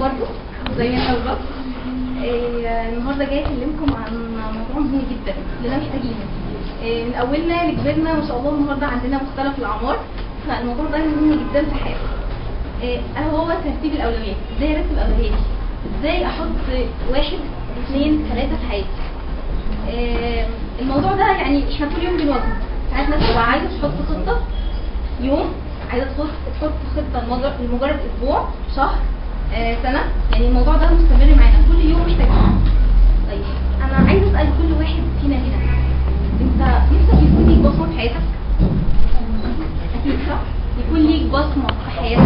برضه زي ما احنا بالظبط. النهارده جاي اكلمكم عن موضوع مهم جدا كلنا محتاجينه. من اولنا لكبرنا ما شاء الله النهارده عندنا مختلف الاعمار، فالموضوع ده مهم جدا في حياتي. هو ترتيب الاولويات. ازاي ارتب اولوياتي؟ ازاي احط 1 2 3 في حياتي؟ الموضوع ده يعني احنا كل يوم بنواجهه. ساعات ناس تبقى عايزه تحط خطه يوم، عايزه تحط خطه لمجرد اسبوع، شهر، سنه. يعني الموضوع ده مستمر معانا كل يوم محتاجين. طيب انا عايزه اسال كل واحد فينا هنا، انت نفسك يكون ليك بصمه في حياتك؟ اكيد صح؟ يكون ليك بصمه في حياتك.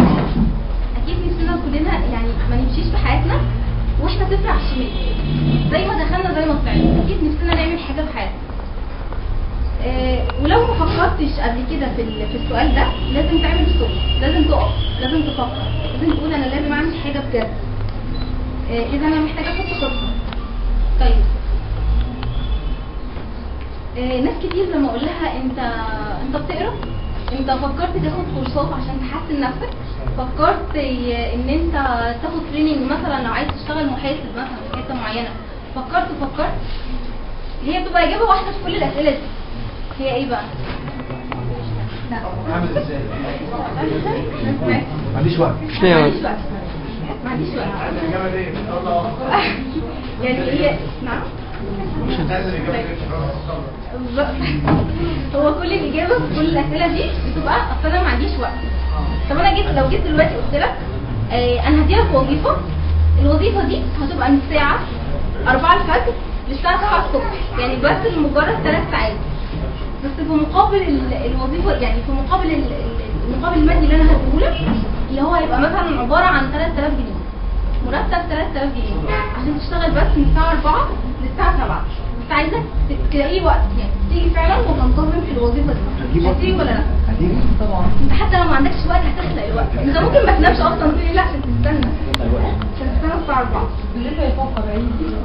اكيد نفسنا كلنا يعني ما نمشيش في حياتنا واحنا صفر على الشمال، زي ما دخلنا زي ما طلعنا. اكيد نفسنا نعمل حاجه في حياتنا. ولو ما فكرتش قبل كده في السؤال ده، لازم تعمل ستوب، لازم تقف، لازم تفكر، لازم تقول انا لازم اعمل حاجه بجد. اذا انا محتاجه احط خطه. طيب ناس كتير لما اقول لها انت بتقرا، انت فكرت تاخد كورسات عشان تحسن نفسك، فكرت ان انت تاخد تريننج مثلا لو عايز تشتغل محاسب مثلا في حته معينه، فكرت هي بتبقى اجابه واحده في كل الاسئله دي. هي ايه بقى؟ اعمل ازاي؟ ما عنديش وقت. ما عنديش وقت. الاجابه دي يعني هي نعم. هو كل الاجابه في كل الاسئله دي بتبقى اصل انا ما عنديش وقت. طب انا لو جيت دلوقتي قلت لك انا هديلك وظيفه، الوظيفه دي هتبقى من الساعه 4 الفجر للساعه 7 الصبح، يعني بس لمجرد 3 ساعات بس. في مقابل الوظيفه، يعني في مقابل المقابل المادي اللي انا هديهولك، اللي هو هيبقى مثلا عباره عن 3000 جنيه، مرتب 3000 جنيه عشان تشتغل بس من الساعه 4 للساعه 7. بس عايزك تلاقي وقت، يعني تيجي فعلا وتنتظم في الوظيفه دي. هتيجي ولا لا؟ هتيجي طبعا. انت حتى لو ما عندكش وقت هتخلق الوقت. انت ممكن ما تنامش اصلا تقول لي لا عشان تستنى الساعه 4 بالليل هيفكر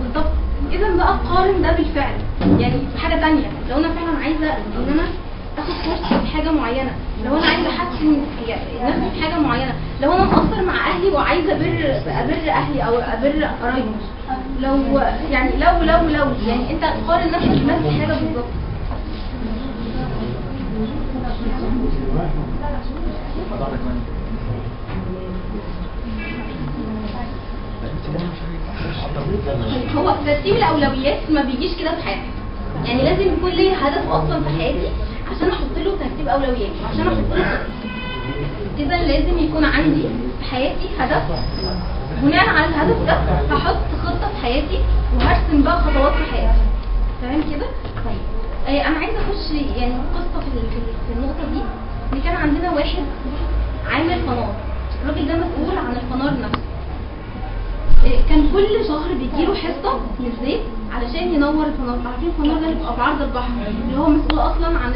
بالظبط. اذا بقى قارن ده بالفعل، يعني في حاجه ثانيه. لو انا فعلا عايزه ان انا اخد كورس في حاجه معينه، لو انا عايزه احسن نفسي في حاجه معينه، لو انا مقصر مع اهلي وعايزه ابر اهلي او ابر قرايبي، لو يعني لو يعني انت قارن نفسك بنفس الحاجه بالظبط. هو ترتيب الاولويات ما بيجيش كده في حياتي، يعني لازم يكون لي هدف اصلا في حياتي عشان احط له ترتيب اولويات وعشان احط له خطه. اذا لازم يكون عندي في حياتي هدف، بناء على الهدف ده هحط خطه في حياتي وهرسم بقى خطوات في حياتي. تمام كده؟ طيب انا عايزه اخش يعني قصه في النقطه دي. ان كان عندنا واحد عامل فنار، الراجل ده مسؤول عن الفنار نفسه. كان كل شهر بيجيله حصه من الزيت علشان ينور الفنار. عارفين الفنار ده اللي بيبقى في عرض البحر، اللي هو مسؤول اصلا عن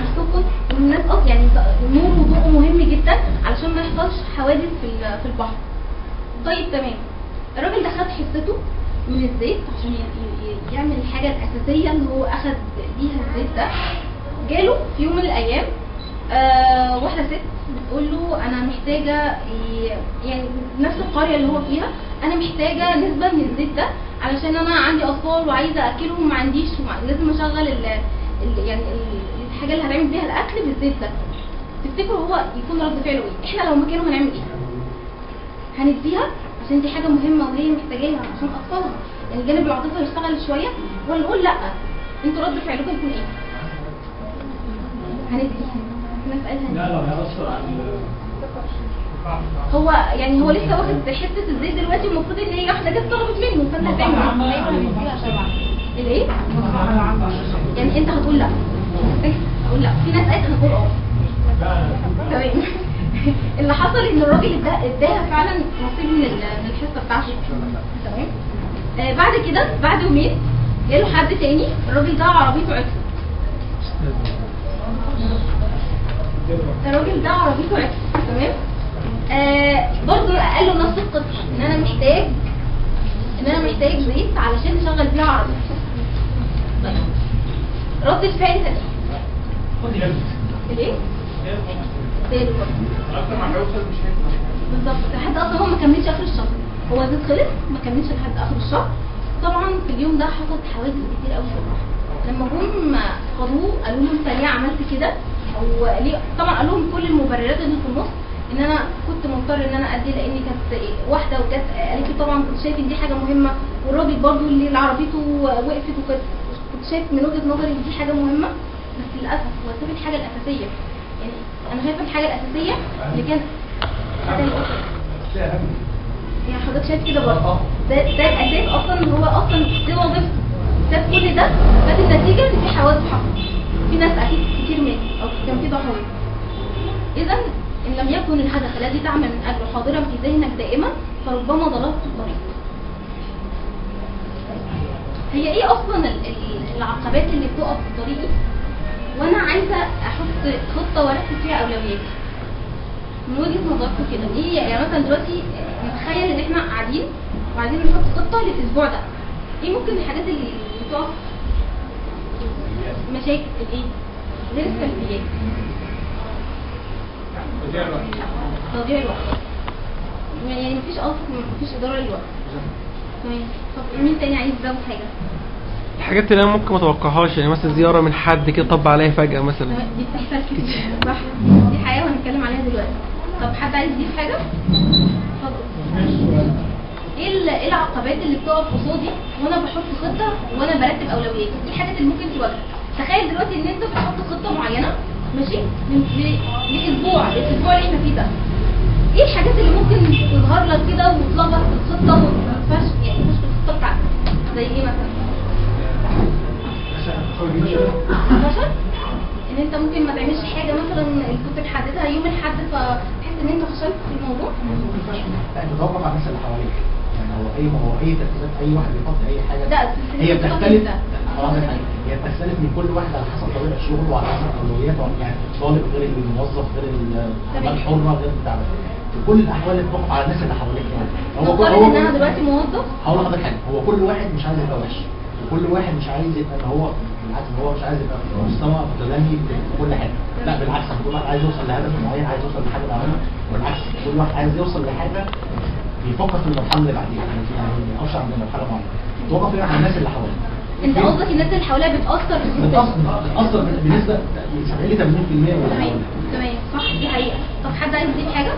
السكن والناس اصلا، يعني النور وضوءه مهم جدا علشان ما يحصلش حوادث في البحر. طيب تمام، الراجل ده خد حصته من الزيت عشان يعمل الحاجه الاساسيه اللي هو اخد بيها الزيت ده. جاله في يوم من الايام واحده ست بتقول له انا محتاجه، يعني نفس القريه اللي هو فيها، انا محتاجه نسبه من الزيت ده علشان انا عندي اطفال وعايزه اكلهم وما عنديش، لازم اشغل يعني الحاجه اللي هنعمل بيها الاكل بالزيت ده. تفتكروا هو يكون رد فعله ايه؟ احنا لو مكانه هنعمل ايه؟ هنديها عشان دي حاجه مهمه وهي محتاجاها عشان اطفالها، يعني الجانب العاطفي يشتغل شويه، ولا نقول لا؟ انتوا رد فعلكم يكون ايه؟ هنديها. لا لا هيأثر على هو يعني هو لسه واخد حته الزيت دلوقتي، المفروض ان هي واحده جت طلبت منه، فانت هتعمل ايه؟ يعني انت هتقول لا؟ هقول لا. في ناس قالت هنقول تمام. اللي حصل ان الراجل اداها فعلا نصيب من الحصه بتاعته. تمام. بعد كده بعد يومين جاله حد تاني، الراجل ده عربيته عطلت. الراجل ده عربيته عطلت. تمام. برضه قال له نفس القصه، ان انا محتاج زيت علشان اشغل بيها عربيتي. رد الفعل كان ايه؟ الايه؟ زي الفل. اكتر ما هيوصل مش هينفع بالظبط، لحد اصلا هو ما كملش اخر الشهر. هو زيت خلص ما كملش لحد اخر الشهر. طبعا في اليوم ده حصلت حوادث كتير قوي في البحر. لما جم خدوه قالوا له انت ليه عملت كده او ليه، طبعا قال لهم كل المبررات اللي في النص، ان انا كنت مضطر ان انا ادي لاني كانت واحده وجت قالت لي طبعا كنت شايف ان دي حاجه مهمه، والراجل برضو اللي عربيته وقفت كنت شايف من وجهه نظري ان دي حاجه مهمه، بس للاسف هو ساب الحاجه الاساسيه. يعني انا شايفه الحاجه الاساسيه اللي كان يعني حضرتك شايف كده برضه ده الاساس اصلا، ان هو اصلا دي وظيفته، ساب كل ده، فات النتيجه ان في حوادث حصلت، في ناس اكيد كتير ماتت او كان في ضحايا. اذا ان لم يكن الهدف الذي تعمل من اجله حاضرا في ذهنك دائما فربما ضللت في الطريق. هي ايه اصلا العقبات اللي بتقف في طريقي وانا عايزه احط خطه وارتب فيها اولوياتي؟ من وجهه نظركم كده ايه؟ يعني مثلا دلوقتي نتخيل ان احنا قاعدين وعايزين نحط خطه للاسبوع ده، ايه ممكن الحاجات اللي بتقف؟ مشاكل الايه؟ غير السلبيات. تضييع الوقت. يعني مفيش اداره للوقت. تمام. طب مين تاني عايز يزود حاجه؟ الحاجات اللي انا ممكن ما اتوقعهاش، يعني مثلا زياره من حد كده طب عليا فجاه مثلا. دي بتحصل كتير صح؟ دي حقيقه وهنتكلم عليها دلوقتي. طب حد عايز يضيف حاجه؟ اتفضل. ايه العقبات اللي بتقف قصادي وانا بحط خطه وانا برتب اولوياتي؟ ايه الحاجات اللي ممكن تواجهك؟ تخيل دلوقتي ان انت بتحط خطه معينه ماشي لاسبوع اللي احنا فيه ده. ايه الحاجات اللي ممكن تظهر لك كده وتلخبط في الخطه وما تنفعش يعني مش في الخطه بتاعتك؟ زي ايه مثلا؟ ان انت ممكن ما تعملش حاجه مثلا اللي كنت محددها يوم الاحد فتحس ان انت فشلت في الموضوع. لا انت تدور على الناس اللي حواليك، يعني هو اي تركيزات اي واحد بيحط اي حاجه هي بتختلف. هي بتختلف من كل واحد على حسب طبيعه شغله وعلى حسب اولوياته، يعني الطالب غير الموظف غير الحره غير بتاع ده. في كل الاحوال بتقف على الناس اللي حواليك. يعني هو ان انا دلوقتي موظف هقول لحضرتك حاجه، هو كل واحد مش عايز يبقى وحش، وكل واحد مش عايز يبقى ان هو بالعكس هو مش عايز يبقى في مستوى متدني في كل حاجه، لا بالعكس كل واحد عايز يوصل لهدف معين، عايز يوصل لحاجه معينه، والعكس كل واحد عايز يوصل لحاجه بيفكر في المرحله اللي بعديها، يعني ما يقفش عند مرحله معينه. توقف هنا على الناس اللي حواليك. انت قصدك الناس اللي حواليها بتاثر في بتاثر بنسبه 70 ل 80% ولا تمام تمام صح دي حقيقه. طب حد عايز يضيف حاجه؟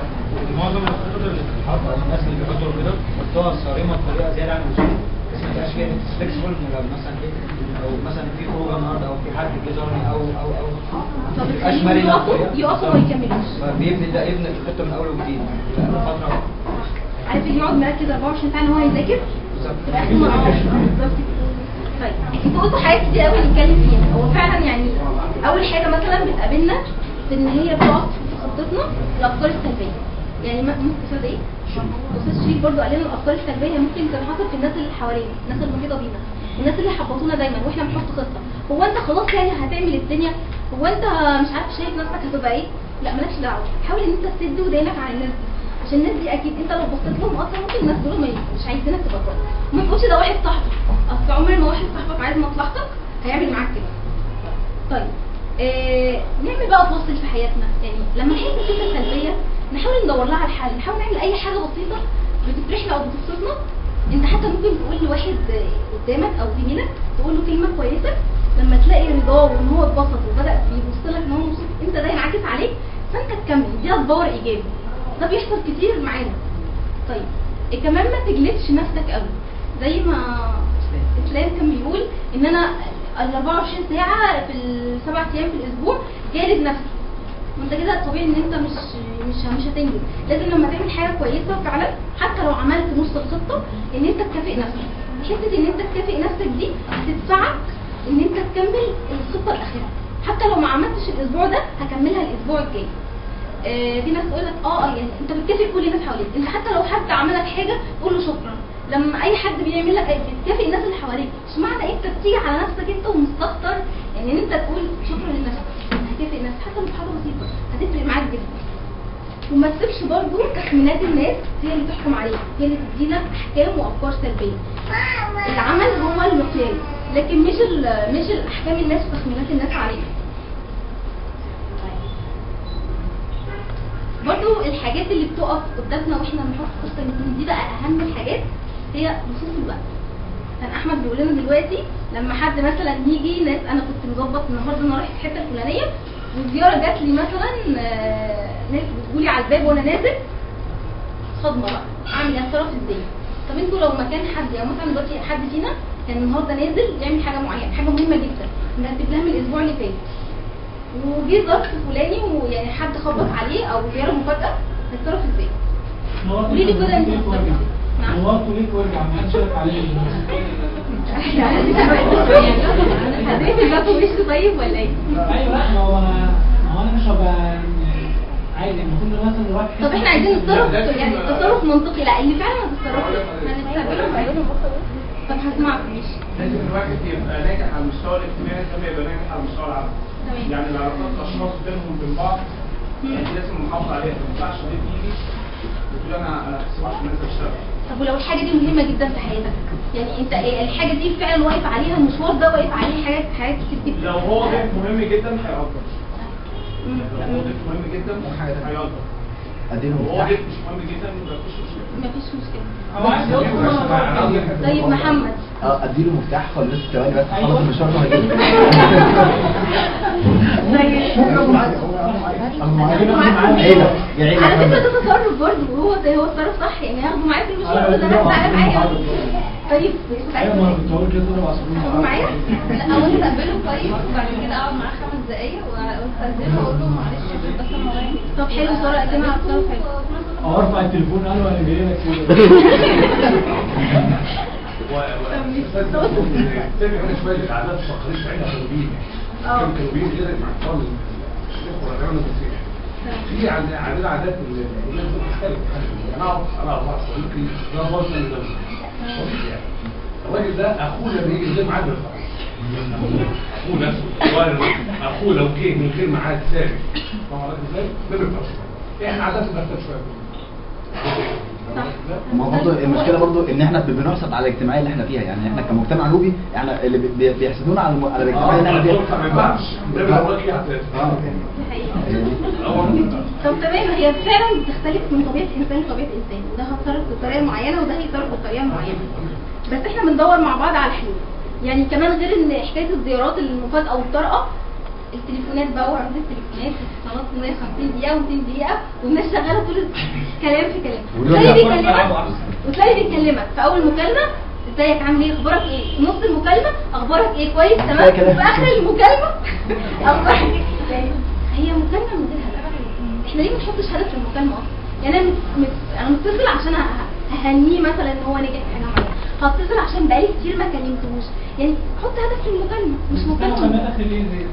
معظم الخطط اللي بتتحط او الناس اللي بيحطوا كده بيحطوها صارمه بطريقه زياده عن اللزوم، بس ما تبقاش فيها فليكسبل، مثلا ايه او مثلا في خروجه النهارده او في حد جه زارني او طب يقفوا ما يكملوش، بيبدا يبني الخطه من اول وجديد فتره. عارف اللي يقعد مركز 24 ساعه ان هو يذاكر تبقى احنا بالظبط. طيب انتوا قلتوا حاجات كتير قوي نتكلم فيها. هو فعلا يعني اول حاجه مثلا بتقابلنا في ان هي بتقف في خطتنا الافكار السلبيه. يعني ممكن استاذ ايه؟ استاذ شريف برضو قال لنا الافكار السلبيه ممكن تنحصر في الناس اللي حوالينا، الناس المحيطه بينا، الناس اللي حبطونا دايما واحنا بنحط خطه. هو انت خلاص يعني هتعمل الدنيا؟ هو انت مش عارف شايف نفسك هتبقى ايه؟ لا مالكش دعوه، حاول ان انت تسد ودانك على الناس دي، عشان الناس دي اكيد انت لو بصيت لهم اصلا ممكن الناس دول مش عايزينك تبقى كويس. وما تقولش ده واحد صاحبك، اصل عمر ما واحد صاحبك عايز مصلحتك هيعمل معاك كده. طيب نعمل بقى فاصل في حياتنا. يعني لما نحس بفكره سلبيه نحاول ندور لها على الحل، نحاول نعمل اي حاجه بسيطه بتفرحنا او بتبسطنا. انت حتى ممكن تقول لواحد قدامك او زميلك تقول له كلمه كويسه، لما تلاقي رضاه وان هو اتبسط وبدا يبص لك ان هو مبسوط انت ده ينعكس عليك فانت تكمل، دي باور ايجابي. ده بيحصل كتير معانا. طيب كمان ما تجلدش نفسك قوي، زي ما اسلام كان بيقول ان انا ال 24 ساعه في ال7 ايام في الاسبوع جالد نفسي. وانت كده طبيعي ان انت مش هتنجز. لازم لما تعمل حاجه كويسه فعلا حتى لو عملت نص الخطه ان انت تكافئ نفسك. حته ان انت تكافئ نفسك دي هتدفعك ان انت تكمل الخطه الاخيره. حتى لو ما عملتش الاسبوع ده هكملها الاسبوع الجاي. في ناس تقول لك يعني انت بتكافئ كل الناس حواليك. انت حتى لو حد عمل لك حاجه قول له شكرا. لما اي حد بيعمل لك بتكافئ الناس اللي حواليك. اشمعنى انت بتيجي على نفسك انت ومستكتر يعني ان انت تقول شكرا لنفسك؟ هتكافئ نفسك حتى لو حاجه بسيطه هتفرق معاك جدا. وما تسيبش برضو تخمينات الناس هي اللي تحكم عليك، هي اللي تديلك احكام وافكار سلبيه. العمل هو المقياس لكن مش الاحكام الناس وتخمينات الناس عليك. برضو الحاجات اللي بتقف قدامنا واحنا بنحط خطه الاتنين دي بقى اهم الحاجات، هي نصوص الوقت. كان احمد بيقول لنا دلوقتي لما حد مثلا يجي ناس، انا كنت مظبط النهارده انا رايح الحته الفلانيه والزياره جات لي مثلا ناس بتقولي على الباب وانا نازل، صدمه بقى اعمل ايه؟ اتصرف ازاي؟ طب انتوا لو مكان حد، يعني مثلا دلوقتي حد فينا كان النهارده نازل يعمل حاجه معينه، حاجه مهمه جدا مرتب لها من الاسبوع اللي فات، وجه ظرف فلاني ويعني حد خبط عليه او زياره مفاجاه، هتصرف ازاي؟ قولي لي كده انت هتصرف ازاي؟ نعم. نورته ليك وارجع، ما حدش يقف عليه. هتقفل الباب ومشي طيب ولا ايه؟ ايوه لا، ما هو انا مش هبقى عادي، المفروض مثلا رايح. طب احنا عايزين نتصرف يعني تصرف منطقي، لا اللي فعلا هتتصرفوا هنستقبله بعيونه. طب هسمعك ماشي. لازم الواحد يبقى ناجح على المستوى الاجتماعي كما يبقى ناجح على المستوى العملي. تمام. يعني العلاقات الاشخاص بينهم وبين بعض لازم نحافظ عليها، ما ينفعش تيجي وتقول انا هسيب عشان انزل اشتغل. طب ولو الحاجه دي مهمه جدا في حياتك، يعني انت الحاجه دي فعلا واقف عليها، المشوار ده واقف عليه حاجات كتير جدا. لو هو ضيف مهم جدا هيقدر. لو هو ضيف مهم جدا هيقدر. لو هو ضيف مش مهم جدا مفيش مشكله. هو عايز يدخل. طيب محمد. اديله مفتاح خالص ثواني بس خلص المشوار ده هيجي. على فكره ده تصرف برضه، هو تصرف صح، يعني هاخده معايا في المشوار ده، انا هساعد معايا. طيب ايوه ما كنت هقول كده انا هاخده معايا؟ لا اول استقبله طيب، وبعد كده اقعد معاه 5 دقايق واستاذنه واقول له معلش بس انا ورايا. طب حلو، ساره قدمها على التصرف حلو. او ارفع التليفون قال له انا جاي لك انا شويه العادات الفقريه بتاعتنا كلوبين. كان كلوبين كده مع اطفال الاخوه الرجال المسيح. في عندنا عادات الناس بتختلف. انا اعرف صديقي ده راجل من صديقي يعني. الراجل ده اخوه لما يجي زي معاد بالفعل. اخوه نفسه صغير، اخوه لو جه من غير ميعاد ثابت طبعا ازاي ما بيفهمش. احنا عادات بنختلف شويه. ما هو برضه المشكله برضه ان احنا بنحسد على الاجتماعيه اللي احنا فيها، يعني احنا كمجتمع نوبي يعني اللي بيحسدونا على الاجتماعيه اللي احنا فيها. ما ينفعش ده بيقول لك طب تمام، هي فعلا بتختلف من طبيعه انسان لطبيعه انسان، وده هيتصرف بطريقه معينه وده هيتصرف بطريقه معينه، بس احنا بندور مع بعض على حلول. يعني كمان غير ان حكايه الزيارات المفاجاه والطارئه، التليفونات بقى وعدد التليفونات، اتصالات 150 دقيقه و200 دقيقه والناس شغاله طول كلام في كلام، وتلاقي بيكلمك في اول مكالمه ازيك عامل ايه اخبارك ايه، في نص المكالمه اخبارك ايه كويس تمام، وفي اخر المكالمه اخبارك ايه. يعني هي مكالمه من غير هدف. احنا ليه ما نحطش هدف في المكالمه اصلا؟ يعني انا متصل عشان اهنيه مثلا ان هو نجح في حاجه معينه، هتصل عشان بقالي كتير ما كلمتهوش، يعني حط هدف في المكالمه مش مكالمه. مكالمات اخر ليه زي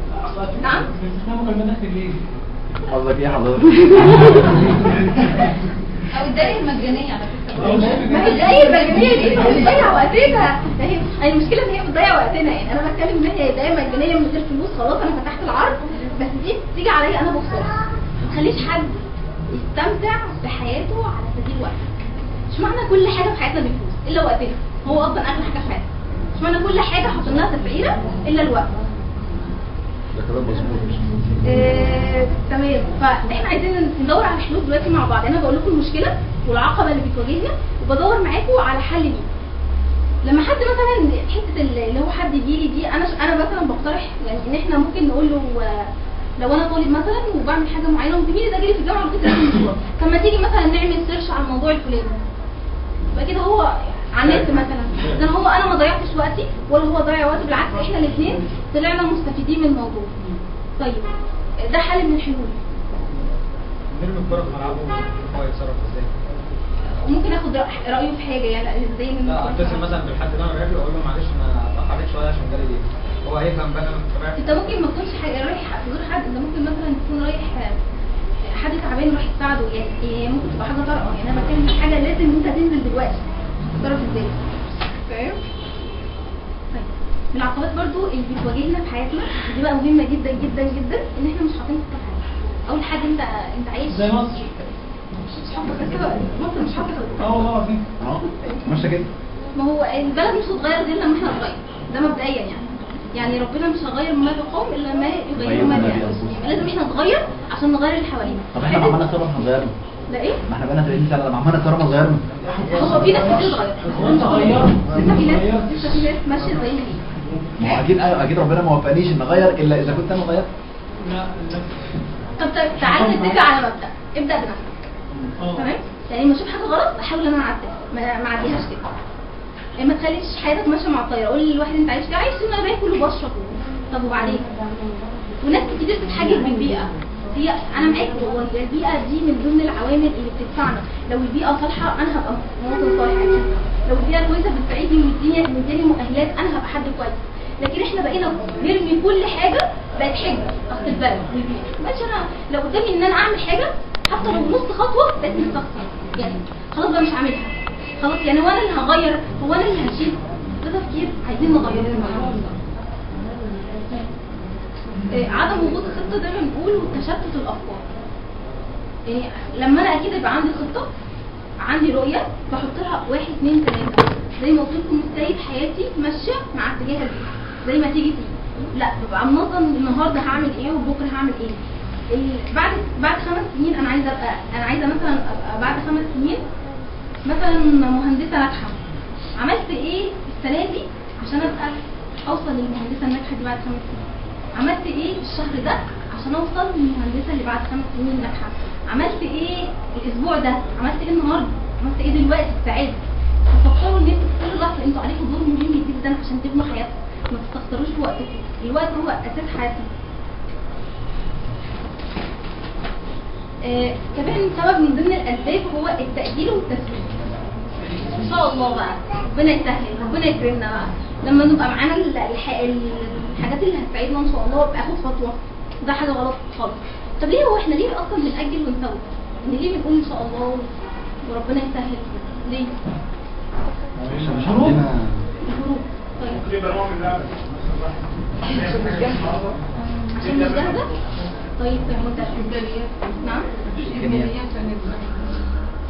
نعم اسمها مكالمات اخر ليه؟ قصدك ايه حضرتك؟ او الدقايق المجانيه على فكره. ما هي الدقايق المجانيه دي بتضيع وقتنا، هي المشكله ان هي بتضيع وقتنا. يعني انا بتكلم ان هي دقايق مجانيه من غير فلوس، خلاص انا فتحت العرض، بس دي تيجي عليا انا بخسارة. ما تخليش حد يستمتع بحياته على سبيل وقت. مش معنى كل حاجه في حياتنا بفلوس الا وقتنا، هو اصلا اغلى حاجه في حياتنا. مش معنى كل حاجه حاطينها تفعيله الا الوقت. ده كلام مظبوط. تمام. فاحنا عايزين ندور على حلول دلوقتي مع بعض. انا بقول لكم المشكله والعقبه اللي بتواجهنا وبدور معاكم على حل ليه. لما حد مثلا حته اللي هو حد يجي لي دي، انا مثلا بقترح يعني ان احنا ممكن نقول له لو انا طالب مثلا وبعمل حاجه معينه وزميلي ده جالي في الجامعه وكده طب ما تيجي مثلا نعمل سيرش على الموضوع الفلاني، يبقى كده هو على النت مثلا، اذا هو انا ما ضيعتش وقتي ولا هو ضيع وقته، بالعكس احنا الاثنين طلعنا مستفيدين من الموضوع. طيب ده حل من الحلول. نرمي الكرة في ملعبه هو يتصرف ازاي؟ وممكن اخد رايه في حاجه يعني ازاي لا اتصل مثلا بالحد اللي انا رايح له اقول له معلش انا اتاخر عليك شويه عشان جالي ليه؟ هو هيفهم بقى انا رايح. انت ممكن ما تكونش حاجه رايح تزور حد، انت ممكن مثلا تكون رايح حد تعبان رايح تساعده، يعني ممكن تبقى حاجه طارئه. يعني انا بتكلم في حاجه لازم انت تنزل دلوقتي، تتصرف ازاي؟ فاهم؟ طيب من العقبات برضو اللي بتواجهنا في حياتنا دي بقى مهمه جدا جدا جدا، ان احنا مش حاطين خطه في حياتنا. اول حاجه انت عايش زي مصر. مصر مش حاطه خطه. والله العظيم. ماشي كده. ما هو البلد مش هتتغير غير لما احنا نتغير، ده مبدئيا يعني. يعني ربنا مش هيغير ما بقوم الا ما يغيروا ما بانفسهم، لازم احنا نتغير عشان نغير اللي حوالينا. طب احنا لو عملنا ثوره هنغيرنا؟ لا ايه؟ ما احنا بقالنا 30 سنه لما عملنا ثوره ما غيرنا. هو في ناس كتير اتغيرت، لسه في ناس ماشيه زي ما هي. ما هو اكيد اكيد ربنا ما وفقنيش ان اغير الا اذا كنت انا غيرت. طب تعالى نتفق على مبدا، ابدا بنفسك. تمام؟ يعني لما اشوف حاجه غلط احاول انا اعدلها، ما اعديهاش كده. ما تخليش حياتك ماشيه مع الطياره. قول للواحد انت عايش كده، عايش ان انا باكل وبشرب. طب وبعدين؟ وناس كتير بتتحجج بالبيئه. هي انا معاك، هو البيئه دي من ضمن العوامل اللي بتدفعنا. لو البيئه صالحه انا هبقى مواطن صالح اكيد. لو البيئه كويسه بتساعدني ومدياني مؤهلات انا هبقى حد كويس. لكن احنا بقينا نرمي كل حاجه، بقت حجه اصل البلد والبيئه. ماشي، انا لو قدامي ان انا اعمل حاجه حتى لو نص خطوه بقت مستخسره، يعني خلاص بقى مش هعملها. خلاص يعني هو انا اللي هغير، هو انا اللي هشيل. ده تفكير عايزين نغيره. عدم وجود خطه زي ما بنقول وتشتت الافكار. يعني لما انا اكيد يبقى عندي خطه، عندي رؤيه، بحط لها 1 2 3 زي ما قلت لكم. سايب حياتي ماشيه مع اتجاه البيئه زي ما تيجي. لا، ببقى منظم النهارده هعمل ايه وبكره هعمل ايه. بعد 5 سنين انا عايزه مثلا ابقى بعد 5 سنين مثلا مهندسه ناجحه. عملت ايه السنه دي عشان ابقى اوصل للمهندسه الناجحه دي بعد 5 سنين؟ عملت ايه الشهر ده عشان اوصل للمهندسه اللي بعد 5 سنين ناجحه؟ عملت ايه الاسبوع ده؟ عملت ايه النهارده؟ عملت ايه دلوقتي الساعات؟ تفكروا ان انتوا في كل لحظه انتوا عليكم دور مهم جدا عشان تبنوا حياتكم. ما تستخسروش وقتكم، الوقت هو اساس حياتنا. كمان سبب من ضمن الاسباب هو التاجيل والتسويف. ان شاء الله بقى ربنا يسهل، ربنا يكرمنا بقى لما نبقى معانا الحاجات اللي هتساعدنا ان شاء الله، وابقى اخد خطوه. ده حاجه غلط خالص. طب ليه هو احنا ليه اصلا بنأجل ونسوي؟ ليه بنقول ان شاء الله وربنا يسهل؟ ليه؟ مش عندنا الهروب. طيب ممكن يبقى نوع من اللعبه عشان مش جاهزه. طيب نعم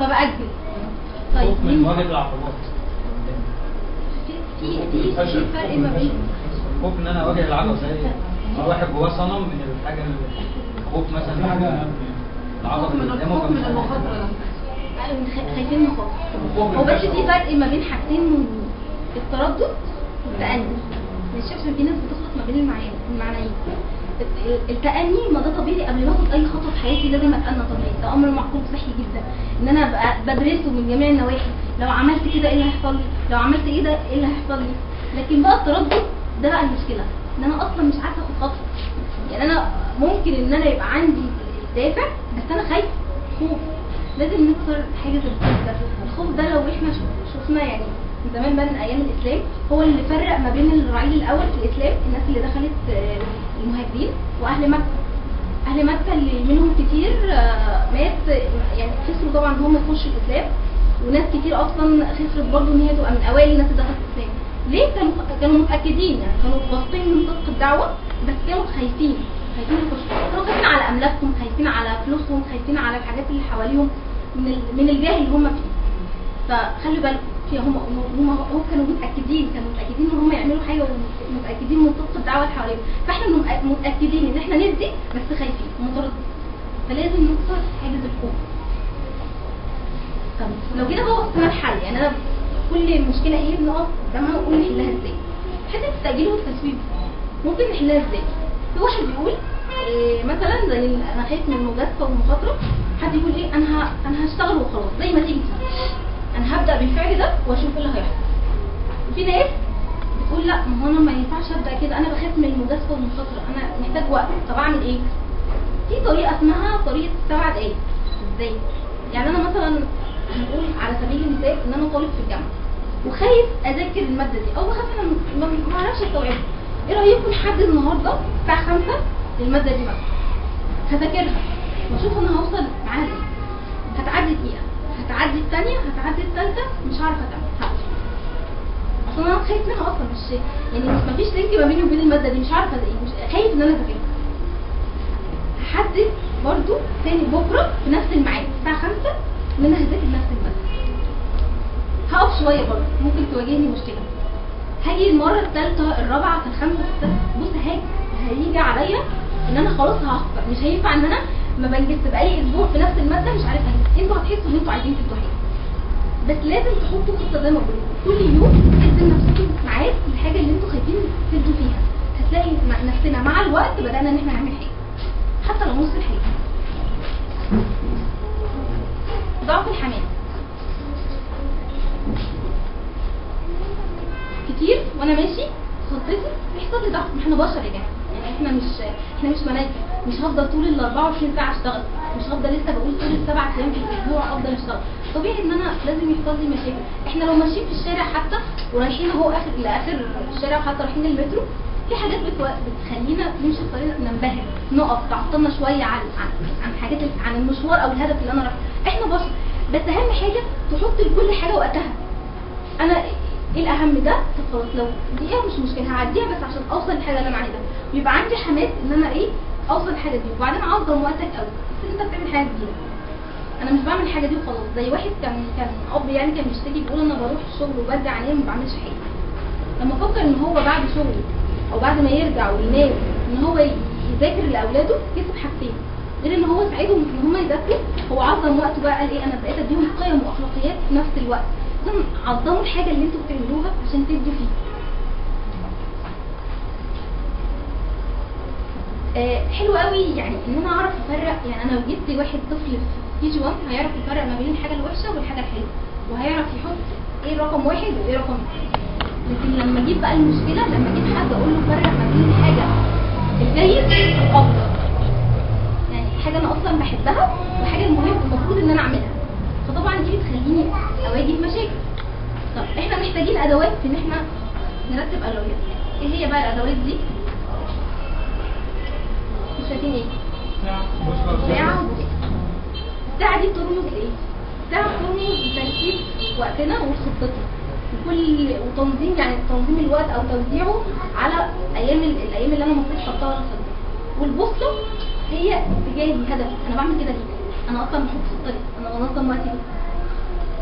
طب اجل. طيب من واجب العقبات. في فرق ما بين خوف ان انا اواجه العقبه، زي واحد جواه صنم من الحاجه خوف مثلا حاجه العقبه اللي قدامه من المخاطره. خايفين من الخوف. هو بس في فرق ما بين حاجتين مهمين، التردد والتأني. مش عشان في ناس بتخلط ما بين المعنيين. التأني ما ده طبيعي، قبل ما اخد اي خطوه في حياتي لازم اتأنى طبيعي. ده امر معقول صحي جدا ان انا ابقى بدرسه من جميع النواحي. لو عملت كده ايه اللي هيحصل لي؟ لو عملت ايه ده ايه اللي هيحصل لي؟ لكن بقى التردد ده بقى المشكله، ان انا اصلا مش عارفه اخد خطوه. يعني انا ممكن ان انا يبقى عندي دافع بس انا خايف، خوف. لازم نكسر حاجه زي الخوف ده. الخوف ده لو احنا شفنا يعني من زمان بقى من ايام الاسلام، هو اللي فرق ما بين الرعيل الاول في الاسلام، الناس اللي دخلت المهاجرين، واهل مكه. اهل مكه اللي منهم كتير مات، يعني خسروا طبعا ان هم يخشوا الاسلام، وناس كتير اصلا خسرت برضه ان هي تبقى من اوائل الناس اللي دخلت الاسلام. ليه؟ كانوا متاكدين، يعني كانوا واثقين من صدق الدعوه، بس كانوا خايفين يخشوا. كانوا خايفين على املاكهم، خايفين على فلوسهم، خايفين على الحاجات اللي حواليهم من الجاهل اللي هم فيه. فخلوا بالكم هم كانوا متاكدين ان هم يعملوا حاجه، ومتاكدين من صدق الدعوه اللي حواليهم. فاحنا متاكدين ان احنا ندي بس خايفين ومترددين. فلازم نكسر حاجز الخوف. طب لو كده بقى وصلنا الحل، يعني انا كل مشكله ايه بنقف قدامها ونقول نحلها ازاي. حته التاجيل والتسويف ممكن نحلها ازاي؟ في واحد بيقول مثلا زي انا خايف من المجازفه والمخاطره. حد يقول ايه، انا هشتغل وخلاص زي ما تيجي، انا هبدا بالفعل ده واشوف ايه اللي هيحصل. وفي ناس بتقول لا، ما هو انا ما ينفعش ابدا كده، انا بخاف من المجازفه والمخاطره، انا محتاج وقت. طب اعمل ايه؟ في طريقه اسمها طريقه 7 دقايق. ازاي؟ يعني انا مثلا هنقول على سبيل المثال ان انا طالب في الجامعه وخايف اذاكر الماده دي، او بخاف انا ما اعرفش استوعبها. ايه رايكم نحدد النهارده الساعه 5 للماده دي مثلا، هذاكرها واشوف انا هوصل معاها ازاي. هتعدي دقيقه، هتعدي الثانيه، هتعدي الثالثه، مش هعرف اتعامل اصلا انا خايف منها اصلا. مش يعني مفيش لينك ما بيني وبين الماده دي، مش عارفه مش خايف ان انا اذاكرها. هحدد برضو تاني بكره في نفس الميعاد الساعه 5 ان انا هذاكر نفس الماده. هقف شويه برضو، ممكن تواجهني مشكله. هاجي المره الثالثه الرابعه في الخامسه في السادسه، بص هيجي عليا ان انا خلاص هخسر، مش هينفع ان انا ما بنجزش بقالي اسبوع في نفس الماده مش عارفه اجيب. انتوا هتحسوا ان انتوا عايزين تدوا حاجه، بس لازم تحطوا خطه زي ما بقول كل يوم ادوا نفسكم ميعاد الحاجه اللي انتوا خايفين تدوا فيها. هتلاقي نفسنا مع الوقت بدانا ان احنا نعمل حاجه حتى لو نص الحاجه. ضعف الحماس كتير وانا ماشي خطتي بيحصل لي ضعف. احنا بشر يا جماعه، يعني احنا مش ملايكه، مش هفضل طول ال 24 ساعه اشتغل، مش هفضل لسه بقول طول السبع ايام في الاسبوع افضل اشتغل. طبيعي ان انا لازم يحصل لي مشاكل. احنا لو ماشيين في الشارع حتى ورايحين اهو لاخر الشارع وحتى رايحين المترو، في حاجات بتخلينا نمشي في طريق ننبهر، نقف تعطلنا شويه عن حاجات عن المشوار او الهدف اللي انا رايحه. احنا بشر، بس اهم حاجه تحط لكل حاجه وقتها. انا ايه الاهم ده؟ طب خلاص لو دقيقه مش مشكله هعديها بس عشان اوصل للحاجه اللي انا عايزاها، ويبقى عندي حماس ان انا اوصل للحاجه دي. وبعدين انظم وقتك قوي، بس انت بتعمل حاجه جديده. انا مش بعمل الحاجه دي وخلاص. زي واحد كان اب يعني كان بيشتكي بيقول انا بروح الشغل وبرجع انام وما بعملش حاجه. لما فكر ان هو بعد شغله او بعد ما يرجع وينام ان هو يذاكر لاولاده، كسب حاجتين غير ان هو ساعدهم ان هم يذاكروا. هو عظم وقته بقى، قال انا بقيت اديهم قيم واخلاقيات في نفس الوقت. لازم عظموا الحاجه اللي انتوا بتعملوها عشان تدوا فيها. حلو قوي يعني ان انا اعرف افرق. يعني انا لو جبت واحد طفل في كي جي 1 هيعرف يفرق ما بين الحاجه الوحشه والحاجه الحلوه، وهيعرف يحط ايه رقم واحد وايه رقم اثنين. لكن لما اجيب بقى المشكله، لما اجيب حد اقول له فرق ما بين الحاجه الجيد والافضل، يعني حاجه انا اصلا بحبها وحاجه المهم المفروض ان انا اعملها، فطبعا دي بتخليني اواجه مشاكل. طب احنا محتاجين ادوات في ان احنا نرتب اولويات. ايه هي بقى الادوات دي؟ مش شايفين ايه؟ ساعة وبوصلة. الساعة دي بترمز لايه؟ الساعة بترمز لترتيب وقتنا وخطتنا وتنظيم، يعني تنظيم الوقت او توزيعه على الايام اللي انا المفروض احطها للخطة. والبوصلة هي اتجاهي، هدفي، انا بعمل كده ليه؟ انا اصلا بحط خطة ليه؟ انا بنظم وقتي ليه؟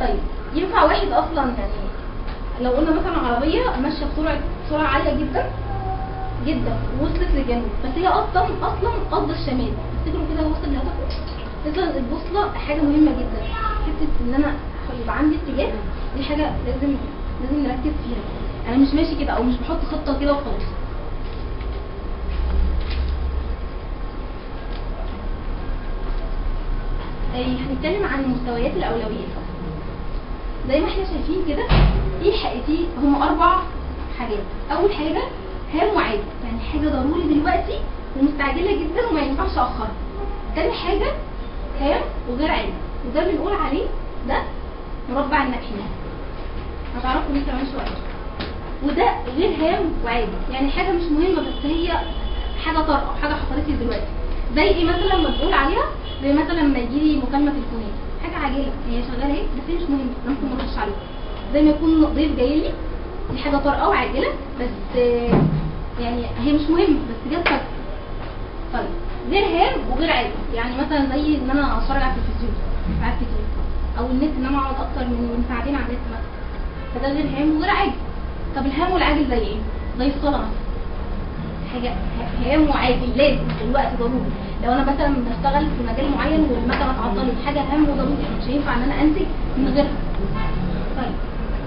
طيب ينفع واحد اصلا يعني لو قلنا مثلا عربية ماشية بسرعة عالية جدا جدا ووصلت للجنوب، بس هي اصلا قصد الشمال، تفتكروا كده وصل لهدفه؟ مثلا البوصله حاجه مهمه جدا، حته ان انا يبقى عندي اتجاه، دي حاجه لازم نركز فيها. انا مش ماشي كده او مش بحط خطه كده وخلاص. هنتكلم عن مستويات الاولويات. زي ما احنا شايفين كده في هم 4 حاجات. اول حاجه هام وعادي، يعني حاجه ضروري دلوقتي ومستعجله جدا وما ينفعش اخرها. تاني حاجه هام وغير عادي، وده بنقول عليه ده مربع الناجحين، هتعرفوا ليه كمان شويه. وده غير هام وعادي، يعني حاجه مش مهمه بس هي حاجه طارئه او حاجه حصلت لي دلوقتي. زي ايه مثلا لما بنقول عليها؟ زي مثلا لما يجي لي مكالمه تليفونيه، حاجه عاجله هي شغاله اهي بس هي مش مهمه، انا ممكن ما اخش عليها. زي ما يكون ضيف جاي لي، دي حاجه طارئه وعاجله بس يعني هي مش مهمه بس جت فجأة. طيب غير هام وغير عادي، يعني مثلا زي ان انا اتفرج على التلفزيون ساعات كتير، او النت ان انا اقعد اكتر من ساعتين على النت مثلا، فده غير هام وغير عادي. طب الهام والعاجل زي ايه؟ زي الصلاه مثلا، حاجه هام وعادي لازم الوقت ضروري. لو انا مثلا بشتغل في مجال معين والمكنه اتعطلت، حاجه هام وضروري مش هينفع ان انا انتج من غيرها. طيب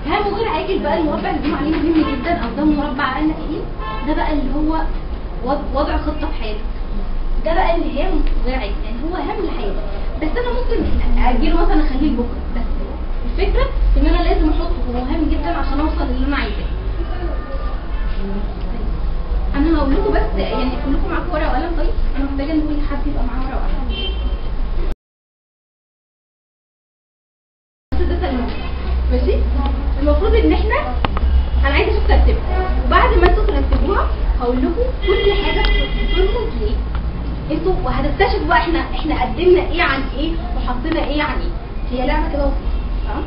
هام وغير عاجل بقى المربع اللي بنقول عليه مهم جدا، او ده مربع الناجحين، ده بقى اللي هو وضع خطه في حياتك. ده بقى اللي هام وغير عادي، يعني هو هام لحياتي بس انا ممكن اجله مثلا اخليه لبكره، بس الفكره ان انا لازم احطه هو مهم جدا عشان اوصل للي انا عايزاه. انا هقول لكم بس يعني كلكم معاكم ورقه وقلم. طيب انا محتاجه ان كل حد يبقى معاه ورقه وقلم. ماشي؟ المفروض ان انا عايزه اشوف ترتيبها، وبعد ما انتوا ترتبوها هقول لكم كل حاجه بترمز ليه. انتوا وهتكتشفوا بقى احنا قدمنا ايه عن ايه وحطينا ايه عن ايه. هي لعبه كده بسيطه، تمام؟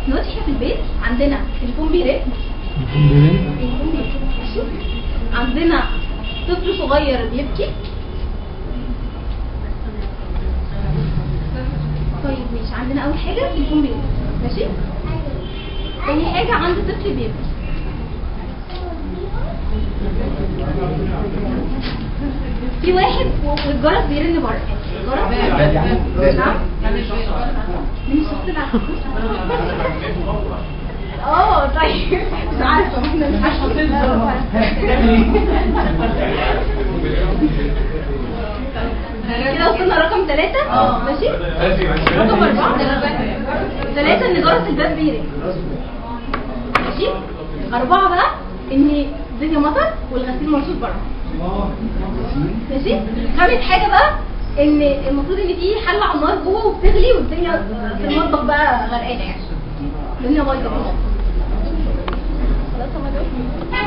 دلوقتي احنا في البيت عندنا تليفون بيرن، ماشي؟ عندنا طفل صغير بيبكي. طيب ماشي، عندنا اول حاجه تليفون بيرن، ماشي؟ تاني حاجه عند طفل بيبكي، في واحد والجرس بيرن بره. الجرس نعم مين الشخص اللي طيب مش عارفه احنا مش عارفين كده وصلنا رقم 3. ماشي. رقم 4 3 ان جرس الباب بيرن. ماشي. 4 بقى ان الدنيا مطر والغسيل مرصوص بره. ماشي. 5 حاجه بقى ان المفروض ان في حله على النار جوه وبتغلي والدنيا في المطبخ بقى غرقانه يعني الدنيا بايظه.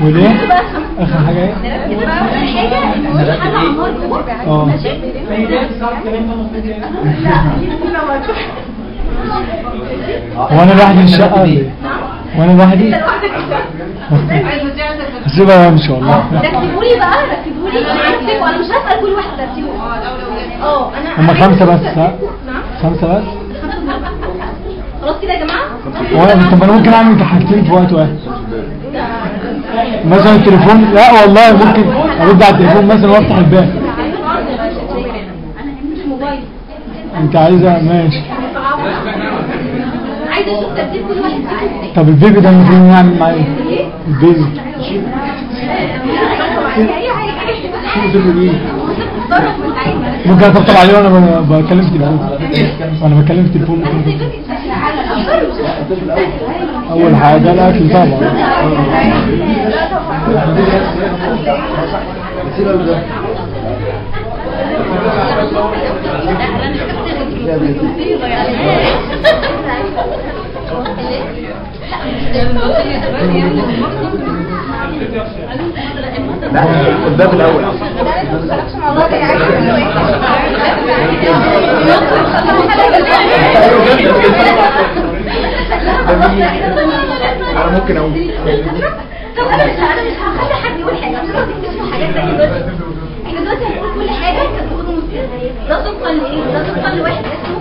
وليه؟ اخر حاجه ايه؟ اخر حاجه ان في حله على النار جوه. ماشي. وانا لوحدي في الشقه ولا ايه؟ وانا لوحدي؟ هسيبها وامشي والله. رتبوا لي بقى رتبوا لي عكسك وانا مش هسال كل واحد ترتيبه. انا هم 5 بس صح؟ نعم 5 بس؟ خلاص كده يا جماعه. طب انا ممكن اعمل حاجتين في وقت واحد مثلا التليفون. لا والله ممكن ارد على التليفون مثلا وافتح الباب. مش موبايل. انت عايزه ماشي. عايزه اشوف ترتيب كل واحد. طب البيبي ده ممكن نعمل معاه ايه؟ البيبي اي حاجه ممكن اطبطب عليه وانا بكلم تليفون. اول حاجه الاكل طبعا. لا الباب الاول. انا ممكن اقول طب انا مش هخلي حد يقول حاجه عشان تكتشفوا حاجات زي دلوقتي. احنا دلوقتي هنقول كل حاجه كانت بتكون ده طبقا لايه؟ ده طبقا لواحد اسمه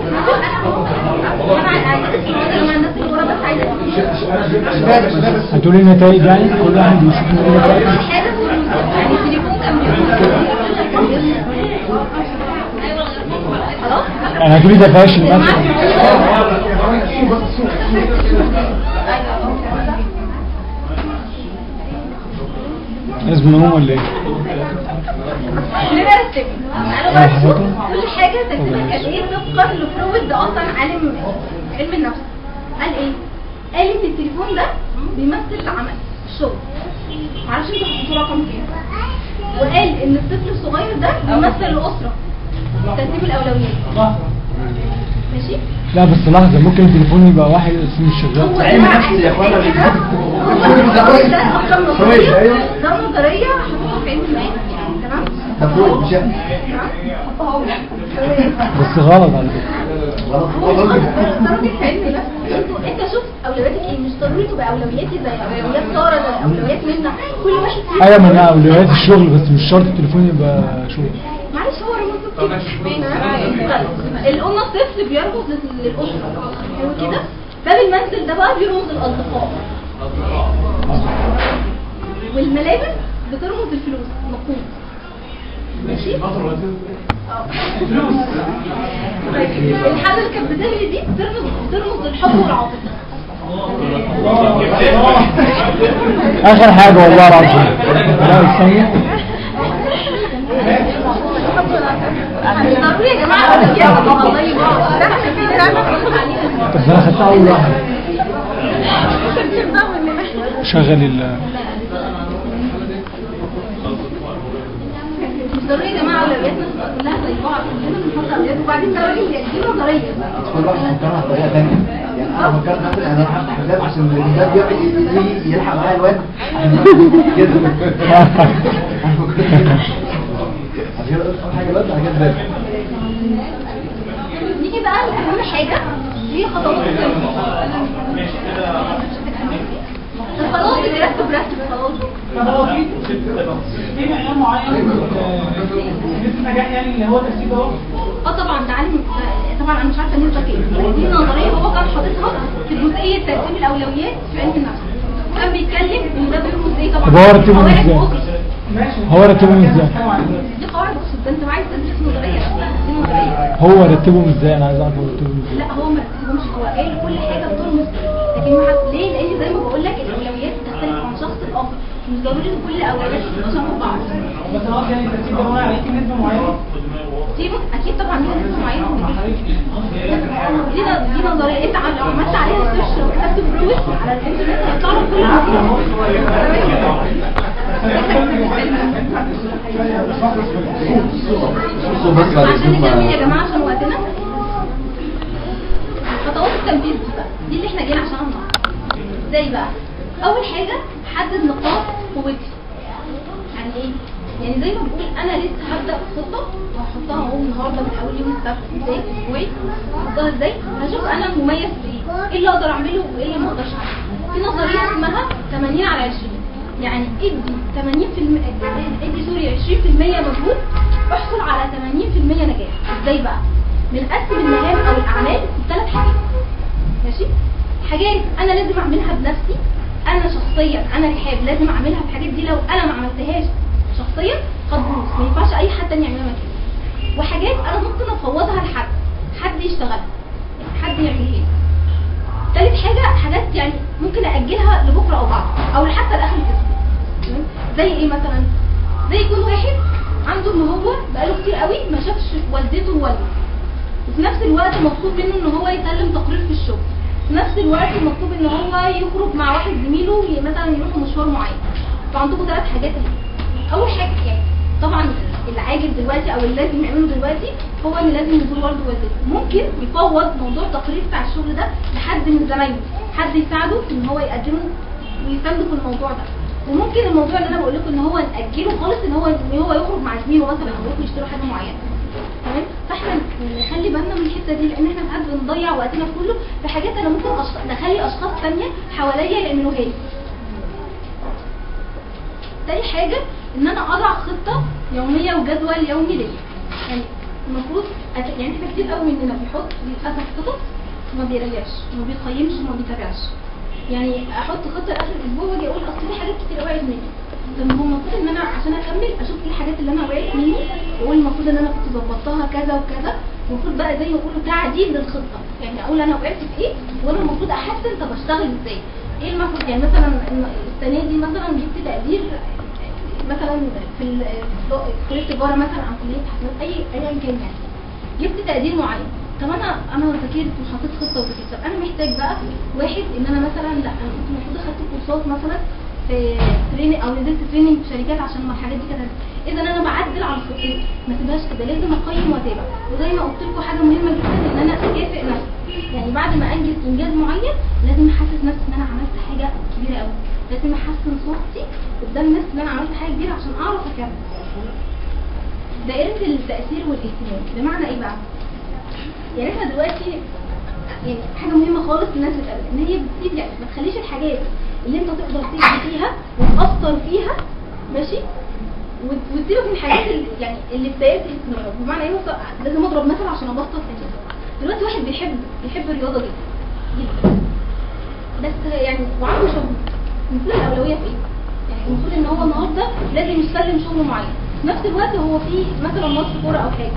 مع الناس اللي ورا بس عايزه هتقولي النتائج يعني كل واحد يشوف النتائج. حاجه يعني التليفون كان خلاص انا هتقولي ده فاشل مثلا. لازم نقوم ولا ايه؟ نرتب. انا بقى اشوف كل حاجه ترتيبها كانت ايه طبقا لفرويد. ده اصلا علم النفس. قال ايه؟ قال ان التليفون ده بيمثل عمل الشغل. معرفش انتوا حطيتوا رقم كام. وقال ان الطفل الصغير ده بيمثل الاسره. ترتيب الاولويات. ماشي؟ لا بس لحظه ممكن التليفون يبقى واحد اسمه مش شغال. علم نفس يا اخوانا. ده اصلا نظريه حطوها في علم النفس. تمام؟ ده فرويد مش بس غلط على فكره. غلط. انت شوف اولوياتك ايه. مش ضروري تبقى اولوياتي زي اولويات ساره زي اولويات منى. كل واحد فيهم ايوه ما انا اولويات الشغل بس مش شرط التليفون يبقى شغل. معلش هو رمز كده. قلنا الطفل بيرمز للاسره. حلو كده. باب المنزل ده بقى بيرمز للاصدقاء. والملابس بترمز الفلوس نقود. ماشي. الحاجه اللي كانت بتغلي دي بترمز للحب والعاطفه. اخر حاجه والله العظيم. لا استنى ضروري يا جماعه والله طب انا خدتها اول واحده. شغل ضروري يا جماعه اولوياتنا كلها زي بعض. كلنا بنحط اولويات وبعدين ضروري دي نظريه. كل واحد فكرها بطريقه ثانيه. يعني انا فكرت مثلا انا هفتح الباب عشان الباب يجي يلحق معايا الواد كده. حاجه بس على كده. نيجي بقى لاهم حاجه هي خطوات خلاص رتب خلاص. في معيار معين نسبة نجاح يعني اللي هو ترتيب اهو. طبعا ده علم. طبعا انا مش عارفه النسبه كام. دي نظريه هو كان حاططها في جزئيه ترتيب الاولويات في علم النفس. كان بيتكلم ان ده بيرمز ايه طبعا طب هو رتبهم قواعد ازاي؟ وأوكي. هو رتبهم ازاي؟ دي قواعد بس ده انت عايز تدرس نظريه دي نظريه. هو رتبهم ازاي؟ انا عايز اعرف هو رتبهم ازاي. لا هو ما رتبهمش، هو قال كل حاجه بترمز لكن ما حد ليه؟ لان زي ما بقول لك الاولويات بتختلف عن شخص لاخر، مش ضروري كل الاولويات تبقى شبه بعض. بس انا قصدي يعني الترتيب ده هو عليه نسبه معينه. اكيد طبعا ليها نسبه معينه. دي نظريه انت لو عملت عليها سيرش، لو كتبت بروز على الانترنت هيطلع لك كل عشان نكمل يا جماعه عشان وقتنا. خطوات التنفيذ دي بقى دي اللي احنا جايين عشانها النهارده. ازاي بقى؟ اول حاجه حدد نقاط قوتي. يعني ايه؟ يعني زي ما بقول انا لسه هبدا خطه وهحطها اهو النهارده من اول يوم السبت ازاي اسبوعي هحطها ازاي، هشوف انا مميز في ايه اللي اقدر اعمله وايه اللي ما اقدرش اعمله. في نظريه اسمها 80/20، يعني ادي 80% ادي سوري 20% مجهود احصل على 80% نجاح. ازاي بقى؟ بنقسم المهام او الاعمال لثلاث حاجات. ماشي؟ حاجات انا لازم اعملها بنفسي، انا شخصيا انا رحاب لازم اعملها. الحاجات دي لو انا ما عملتهاش شخصيا قد بوظ، ما ينفعش اي حد تاني يعملها مكاني. وحاجات انا ممكن افوضها حد يشتغلها، حد يعملها لي. ثالث حاجه حاجات يعني ممكن اجلها لبكره او بعد او حتى لاخر الاسبوع. زي ايه مثلا؟ زي يكون واحد عنده ان هو بقاله كتير قوي ما شافش والدته ووالده، وفي نفس الوقت مطلوب منه ان هو يسلم تقرير في الشغل، في نفس الوقت مطلوب ان هو يخرج مع واحد زميله مثلا يروحوا مشوار معين. فعندكم ثلاث حاجات. اول حاجه يعني طبعا العاجل دلوقتي او اللي لازم يعمله دلوقتي هو ان لازم يزور والده ووالدته. ممكن يفوض موضوع التقرير بتاع الشغل ده لحد من زمايله، حد يساعده ان هو يقدمه ويسانده في الموضوع ده. وممكن الموضوع اللي انا بقول لكم ان هو ناجله خالص، ان هو يخرج مع زميله مثلا او يروحوا يشتروا حاجه معينه. تمام؟ فاحنا نخلي بالنا من الحته دي، لان احنا ساعات بنضيع وقتنا كله في حاجات انا ممكن اخلي اشخاص ثانيه حواليا يعملوها لي. تاني حاجه ان انا اضع خطه يوميه وجدول يومي ليا. يعني المفروض يعني احنا كتير قوي مننا بيحط للاسف خطط وما بيراجعش وما بيقيمش وما بيتابعش. يعني احط خطه لاخر الاسبوع واجي اقول اصل في حاجات كتير وقعت مني. طب هو المفروض ان انا عشان اكمل اشوف ايه الحاجات اللي انا وقعت مني واقول المفروض ان انا كنت ظبطتها كذا وكذا. المفروض بقى زي ما بيقولوا تعديل للخطه، يعني اقول انا وقعت في ايه وانا المفروض احسن. طب اشتغل ازاي؟ ايه المفروض؟ يعني مثلا السنه دي مثلا جبت تقدير مثلا في كليه تجاره مثلا او كليه حسابات ايا كان، يعني جبت تقدير معين. طب انا ذاكرت وحطيت خطه وذاكرت. طب انا محتاج بقى واحد ان انا مثلا لا انا كنت المفروض اخدت كورسات مثلا في تريننج او نزلت تريننج في شركات عشان ما الحاجات دي كانت. اذا انا بعدل على خطتي ما سيبهاش كده، لازم اقيم واتابع. وزي ما قلت لكم حاجه مهمه جدا ان انا اكافئ نفسي. يعني بعد ما انجز انجاز معين لازم احسس نفسي ان انا عملت حاجه كبيره قوي، لازم احسن صورتي قدام الناس ان انا عملت حاجه كبيره عشان اعرف اكمل. دائره التاثير والاهتمام بمعنى ايه بقى؟ يعني احنا دلوقتي يعني حاجه مهمه خالص الناس بتقول ان هي بتسيب، يعني ما تخليش الحاجات اللي انت تقدر تيجي فيها وتاثر فيها ماشي وتسيبك من الحاجات اللي يعني اللي بتاعت الاستمرار. بمعنى ايه؟ لازم اضرب مثل عشان ابسط الفكره. دلوقتي واحد بيحب الرياضه جدا بس يعني وعنده شغل، المفروض الاولويه في ايه؟ يعني المفروض ان هو النهارده لازم يسلم شغل معين، في نفس الوقت هو في مثلا ماتش كوره او حاجه،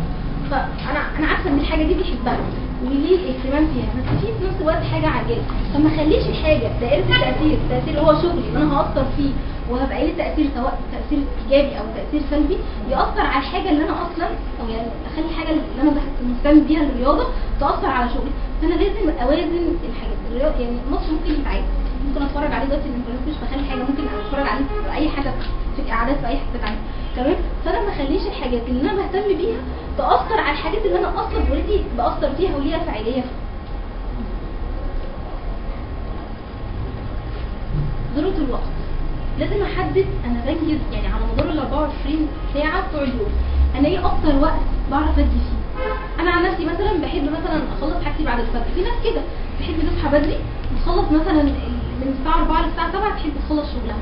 فانا عارفه ان الحاجه دي بيحبها وليه اهتمام فيها، بس في نفس الوقت حاجه عاجله. فما اخليش الحاجه دائره التاثير اللي هو شغلي وانا هاثر فيه وهبقى لي تاثير سواء تاثير ايجابي او تاثير سلبي ياثر على الحاجه اللي انا اصلا او يعني اخلي الحاجه اللي انا مهتم بيها الرياضه تاثر على شغلي. فانا لازم اوازن الحاجات. الرياضه يعني الماتش ممكن يتعاد، ممكن اتفرج عليه دلوقتي الانترنت مش بخلي حاجه، ممكن اتفرج عليه في اي حاجه في الاعداد في اي حته ثانيه تمام. فانا ما اخليش الحاجات اللي انا بهتم بيها تاثر على الحاجات اللي انا اصلا اوريدي باثر فيها وليها فاعليه فيها. ضروره الوقت لازم احدد انا بنجز يعني على مدار ال 24 ساعه بتوع اليوم انا ايه اكتر وقت بعرف ادي فيه. انا عن نفسي مثلا بحب مثلا اخلص حاجتي بعد الفجر، في ناس كده تحب تصحى بدري وتخلص مثلا من الساعه 4 للساعه 7 تحب تخلص شغلها.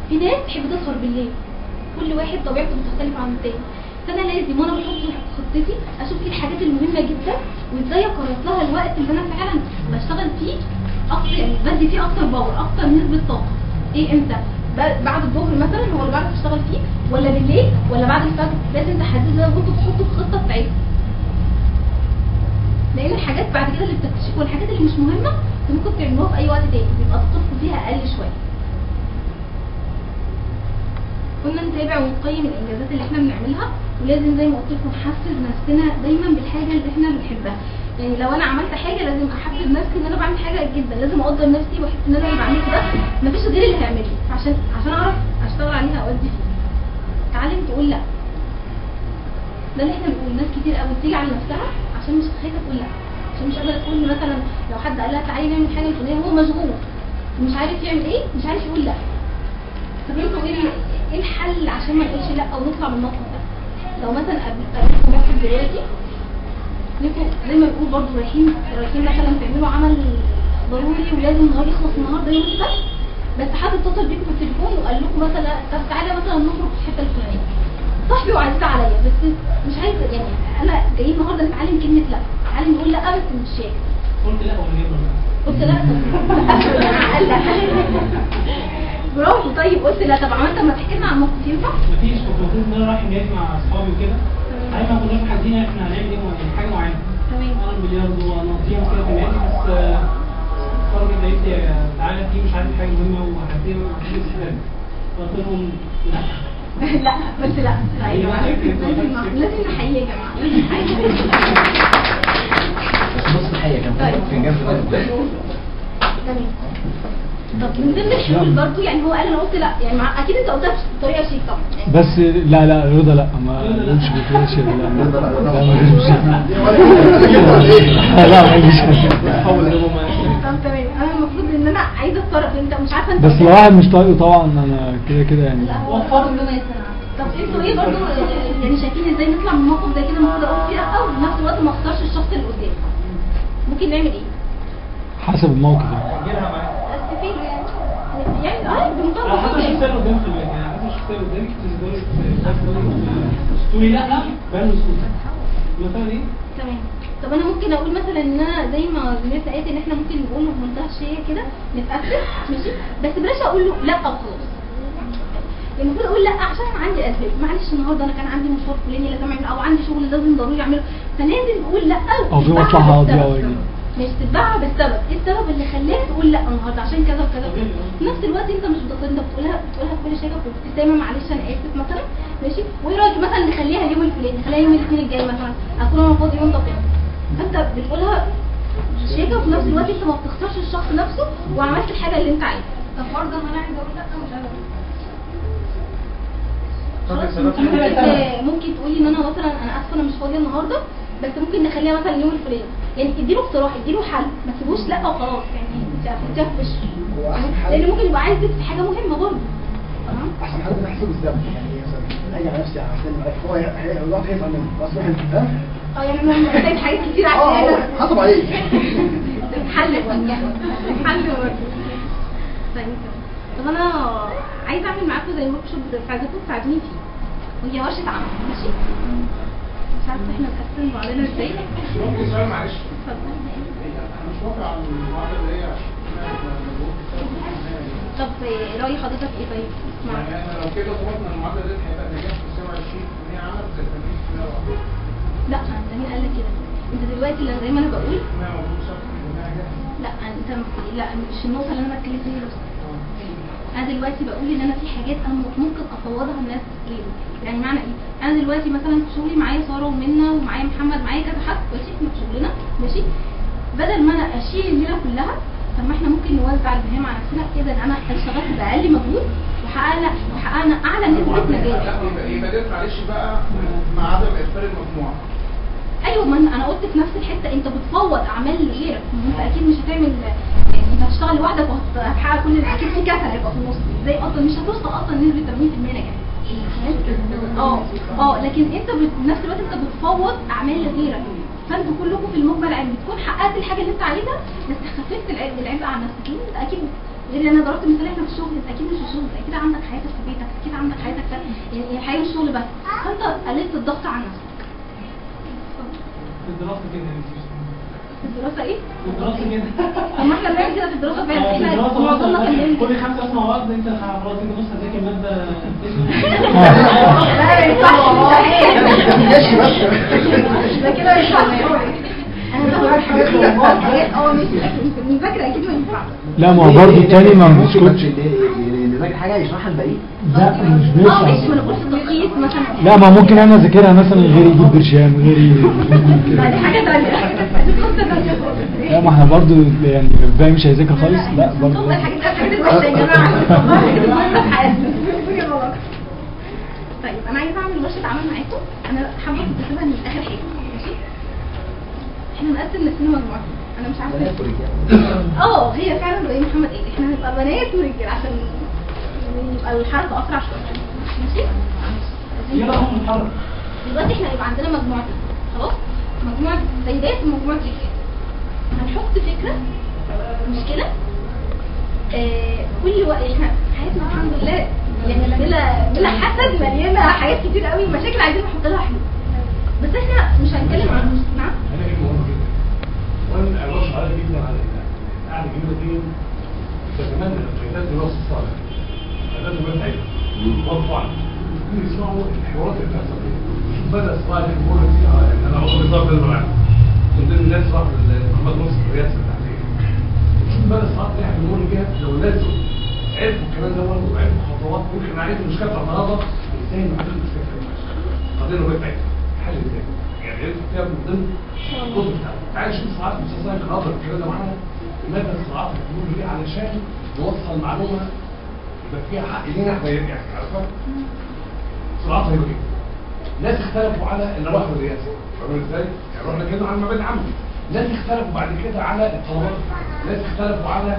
في ناس تحب تسهر بالليل، كل واحد طبيعته مختلفه عن التاني. فانا لازم وانا بحط خطتي اشوف ايه الحاجات المهمه جدا وازاي اقرر لها الوقت اللي انا فعلا بشتغل فيه اكتر، يعني بدي فيه اكتر باور اكتر نسبه طاقه. ايه امتى؟ بعد الظهر مثلا هو اللي بعرف اشتغل فيه، ولا بالليل، ولا بعد الفجر. لازم تحددوا ده وانتوا تحطوا الخطه بتاعتكم، لان الحاجات بعد كده اللي بتكتشفوا والحاجات اللي مش مهمه ممكن تعملوها في اي وقت تاني، بيبقى طاقتكم فيها اقل شويه. كنا نتابع ونقيم الانجازات اللي احنا بنعملها، ولازم زي ما قلت لكم نحفز نفسنا دايما بالحاجه اللي احنا بنحبها. يعني لو انا عملت حاجه لازم احفز نفسي ان انا بعمل حاجه جدا، لازم اقدر نفسي واحس ان انا اللي بعمله ده مفيش غير اللي هيعمله، عشان اعرف اشتغل عليها اودي فيها. اتعلم تقول لا. ده اللي احنا بنقول، ناس كتير قوي بتيجي على نفسها عشان مش خايفه تقول لا، عشان مش قادره تقول مثلا لو حد قال لها تعالي نعمل حاجه الفلانيه وهو مشغول ومش عارف يعمل ايه، مش عارف يقول لا. طب انتوا ايه الحل عشان ما نقولش لا او نطلع من الموقف ده؟ لو مثلا قابلتوا موقف دلوقتي انتوا زي ما بنقول برضه رايحين مثلا تعملوا عمل ضروري ولازم النهارده يخلص النهارده يوم السبت، بس حد اتصل بيكم في التليفون وقال لكم مثلا طب تعالى مثلا نخرج في الحته الفلانيه. صاحبي وعزيز عليا بس مش عايزه، يعني انا جاي النهارده نتعلم كلمه لا، تعالى نقول لا بس مش شايف. قلت لا ولا ايه؟ قلت لا قال لا برافو. طيب قلت لا. طب عملت لما تحكي لنا عن موقف ينفع؟ مفيش، كنت المفروض ان انا رايح جاي مع اصحابي وكده، ايوه ما كناش حاسين احنا هنعمل ايه حاجه معينه. تمام. انا البلياردو ونقضيها كده تمام، بس الراجل قالت لي تعالى في مش عارف حاجه مهمه وهديها وهديها استفاده. قلت لهم لا. لا بس لا يا جماعه لازم نحيي يا جماعه، لازم نحيي. بس نص الحقيقه كان فنجان تمام. طب من ضمن الحلول برضه، يعني هو قال انا قلت لا، يعني اكيد انت قلتها بطريقه شيك طبعا يعني. بس لا رضا لا ما قلتش بطريقه شيك. لا ما فيش لا ما فيش. طب تمام. انا المفروض ان انا عايزه اتصرف، انت مش عارفه انت بس لو واحد مش طايقه طبعا انا كده يعني. لا هو كله ما يسمع. طب انتوا ايه برضه يعني شايفين ازاي نطلع من موقف زي كده المفروض اقول فيه لا، وفي نفس الوقت ما اخسرش الشخص اللي قدامي؟ ممكن نعمل ايه؟ حسب الموقف يعني. اجيبها معاك. استفيدوا يعني بمنتهى على حسب البساطه. الشخصيه اللي قدامك، يعني على حسب الشخصيه اللي قدامك تقولي لا بان وسكوت مثلا ايه؟ تمام. طب انا ممكن اقول مثلا ان انا زي ما زميلتي قالت ان احنا ممكن نقول له بمنتهى الشياكه كده نتقفل ماشي، بس بلاش اقول له لا وخلاص. يعني المفروض اقول لا عشان انا عندي اسباب، معلش النهارده انا كان عندي مشوار فلاني لازم اعمله، او عندي شغل لازم ضروري اعمله، فلازم اقول لا. او في مصلحه هقضيها واجي. مش تتبعها بالسبب، ايه السبب اللي خلاك تقول لا النهارده عشان كذا وكذا وكذا. في نفس الوقت انت مش انت بتقولها بكل شيء وبابتسامه، معلش انا اسف مثلا ماشي، وايه رايك مثلا نخليها اليوم الفلاني، نخليها يوم الاثنين الجاي مثلا، اكون انا فاضي وانت فاضي. فانت بتقولها شيكه وفي نفس الوقت انت ما بتخسرش الشخص نفسه وعملت الحاجه اللي انت عايزها. طب فرضا انا عايزه اقول لا مش عايزه اقول. ممكن تقولي ان انا مثلا انا اسفه انا مش فاضيه النهارده، بس ممكن نخليها مثلا اليوم الفلاني. يعني اديله اقتراح، اديله حل، ما تسيبوش لا وخلاص. يعني انت قفلتيها في وشه، لان ممكن يبقى عايز يكتب حاجه مهمه برضه. تمام. احسن حاجه انا احسب الذنب، يعني مثلا اجي على نفسي هسلم عليك، هو الوقت هيفهم مني بس انت فاهم. يعني انا محتاج حاجات كتير عشان حسب عليك. حل برضه. طب انا عايزه اعمل معاكم زي ورك شوب عايزاكم تساعدوني فيه، وهي ورشه عمل ماشي. مش عارفه احنا نقسم بعضنا ازاي. ممكن سؤال معلش؟ اتفضل. انا مش واقع على المعادله اللي هي طب راي حضرتك ايه طيب؟ يعني احنا لو كده ضبطنا المعادله دي هيبقى نجاح في 27% عمل زي 80% لا انت مين قال لك كده؟ انت دلوقتي زي ما انا بقول لا انت لا مش النقطه اللي انا بتكلم فيها بس. انا دلوقتي بقول ان انا في حاجات انا ممكن افوضها الناس غيري. يعني معنى ايه؟ انا دلوقتي مثلا في شغلي معايا ساره ومنى ومعايا محمد، معايا كذا حد ماشي في شغلنا ماشي، بدل ما انا اشيل الليله كلها طب ما احنا ممكن نوزع المهام على نفسنا كده، ان انا اشتغلت باقل مجهود وحققنا اعلى نسبه نجاح. يبقى ده معلش بقى مع عدم اغفال المجموعه. ايوه ما انا قلت في نفس الحته انت بتفوض اعمال لغيرك، انت اكيد مش هتعمل، يعني انت هتشتغل لوحدك وهتحقق كل اكيد في كسل هيبقى في النص، زي اصلا مش هتوصل اصلا نسبه 80% نجاح. لكن انت في نفس الوقت انت بتفوض اعمال لغيرك، فانتوا كلكم في المجمل يعني بتكون حققت الحاجه اللي انت عايزها بس خففت العبء عن نفسك. انت اكيد غير اللي انا ضربت مثال احنا في الشغل، انت اكيد مش في الشغل، اكيد عندك حياتك في بيتك، اكيد عندك حياتك يعني الحياه والشغل بس، فانت قللت الضغط عن نفسك. في الدراسه كده في الدراسه ايه؟ في الدراسه كده. طب ما احنا بنعمل كده في الدراسه فعلا، احنا وصلنا كلمنا كل 5 سنين مع بعض انت خلاص انت بص هتذاكر ماده لا ما ينفعش ده كده ما ينفعش. انا بقول حاجات مش فاكره اكيد ما ينفعش. لا ما هو برضه التاني ما بنسكتش. اللي ذاكر حاجه يشرحها الباقيين. لا مش ماشي ما بيشرح. انا قلت تلخيص مثلا. لا ما ممكن انا اذاكرها مثلا غيري يجيب برشام غيري لا دي حاجه ثانيه. لا ما احنا برضه يعني الباقي مش هيذاكر خالص. لا برضه الحاجات الوحشه يا جماعه. طيب انا عايزه اعمل ورشه عمل معاكم. انا حابه تكتبها من اخر حاجه ماشي. احنا نقسم نفسنا مجموعتين. انا مش عارفه هي فعلا زي محمد قال احنا هنبقى بنات ورجال عشان يبقى الحركه اسرع شويه ماشي. يلا هم نتحرك. دلوقتي احنا هيبقى عندنا مجموعتين خلاص. مجموعه سيدات ومجموعه رجال. هنحط فكره مشكله كل وقت احنا حياتنا الحمد لله يعني بلا حسد مليانه حاجات كتير قوي مشاكل عايزين نحط لها حلول. بس احنا مش هنتكلم عن نعم. انا كده مهم جدا. وانا ابص على جدا على يعني جدا كمان القيادات دراسه الصالح. قيادات المتعبه. وطبعا يسمعوا الحوارات اللي بتحصل دي. بدا الصراع اللي بيقول فيها انا بقول نظام بالمعنى. كنت الناس راح محمد نصر الرئاسه التحتيه. بدا الصراع اللي احنا بنقول فيها لو الناس عرفوا الكلام ده وعرفوا خطوات ممكن نعرف المشكله بتاع النهارده ازاي نحل المشكله قضيه الوقت حل ازاي يعني فيها من ضمن الجزء بتاعنا. تعالى نشوف صراعات المستثمرين كان اقدر الكلام ده معانا لماذا الصراعات بتقول ليه علشان نوصل معلومه يبقى فيها حق لينا احنا يعني عارفه صراعات هيبقى كده ناس اختلفوا على النواحي الرئاسيه فاهمين ازاي؟ يعني رحنا كده عن المبادئ العامه ناس اختلفوا بعد كده على الطلبات ناس اختلفوا على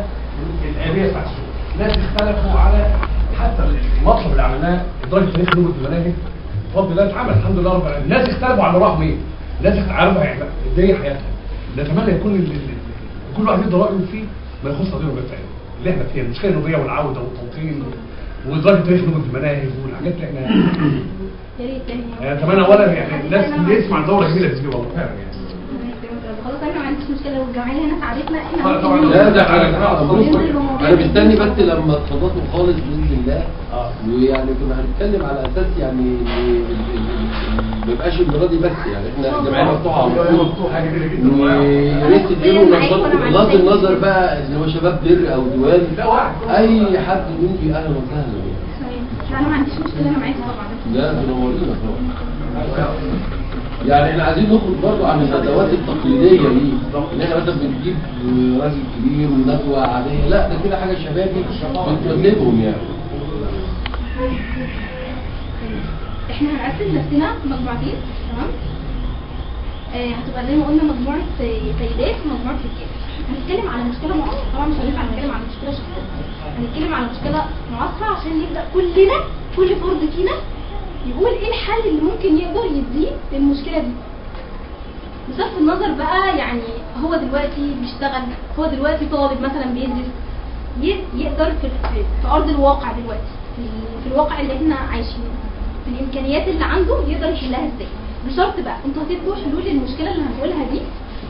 الآلية بتاعت السوق ناس اختلفوا على حتى المطلب اللي عملناه ادراج تاريخ نمط المناهج بفضل الله اتعمل الحمد لله رب العالمين ناس اختلفوا على راحوا ايه ناس عارفه يعني ازاي حياتها نتمنى يكون كل واحد يقدر رايه فيه ما يخص قضيه المبادئ اللي احنا فيها المشكله النظريه والعوده والتوطين وادراج تاريخ نمط المناهج والحاجات اللي احنا يعني اتمنى اولا يعني الناس اللي يسمع دوره جميله تجي والله فعلا يعني خلاص انا ما عنديش مشكله والجمعيه هنا ساعدتنا احنا طبعا لا ده انا مستني بس لما تخلصوا خالص باذن الله ويعني كنا هنتكلم على اساس يعني ما يبقاش المرادي بس يعني احنا الجمعيه مفتوحه حاجه كبيره جدا ويا ريت تديروا نشاط النظر بقى اللي هو شباب در او دوال اي حد منكم اهلا وسهلا انا ما عنديش مشكله انا معاكم طبعا لا تنورينا طبعا يعني احنا عايزين نخرج برضه عن الندوات التقليديه دي اللي احنا مثلا بنجيب راجل كبير وندوه عاديه لا ده كده حاجه شبابي بتناسبهم يعني احنا هنقسم نفسنا مجموعتين تمام هتبقى زي ما قلنا مجموعه سيدات ومجموعه رجال هنتكلم على مشكله معاصره طبعا مش هينفع نتكلم على مشكله شخصيه هنتكلم على مشكله معاصره عشان نبدا كلنا كل فرد فينا يقول ايه الحل اللي ممكن يقدر يديه للمشكله دي بصرف النظر بقى يعني هو دلوقتي بيشتغل هو دلوقتي طالب مثلا بيدرس يقدر في ارض الواقع دلوقتي في الواقع اللي احنا عايشينه في الامكانيات اللي عنده يقدر يحلها ازاي بشرط بقى انتوا هتدوا حلول للمشكله اللي هنقولها دي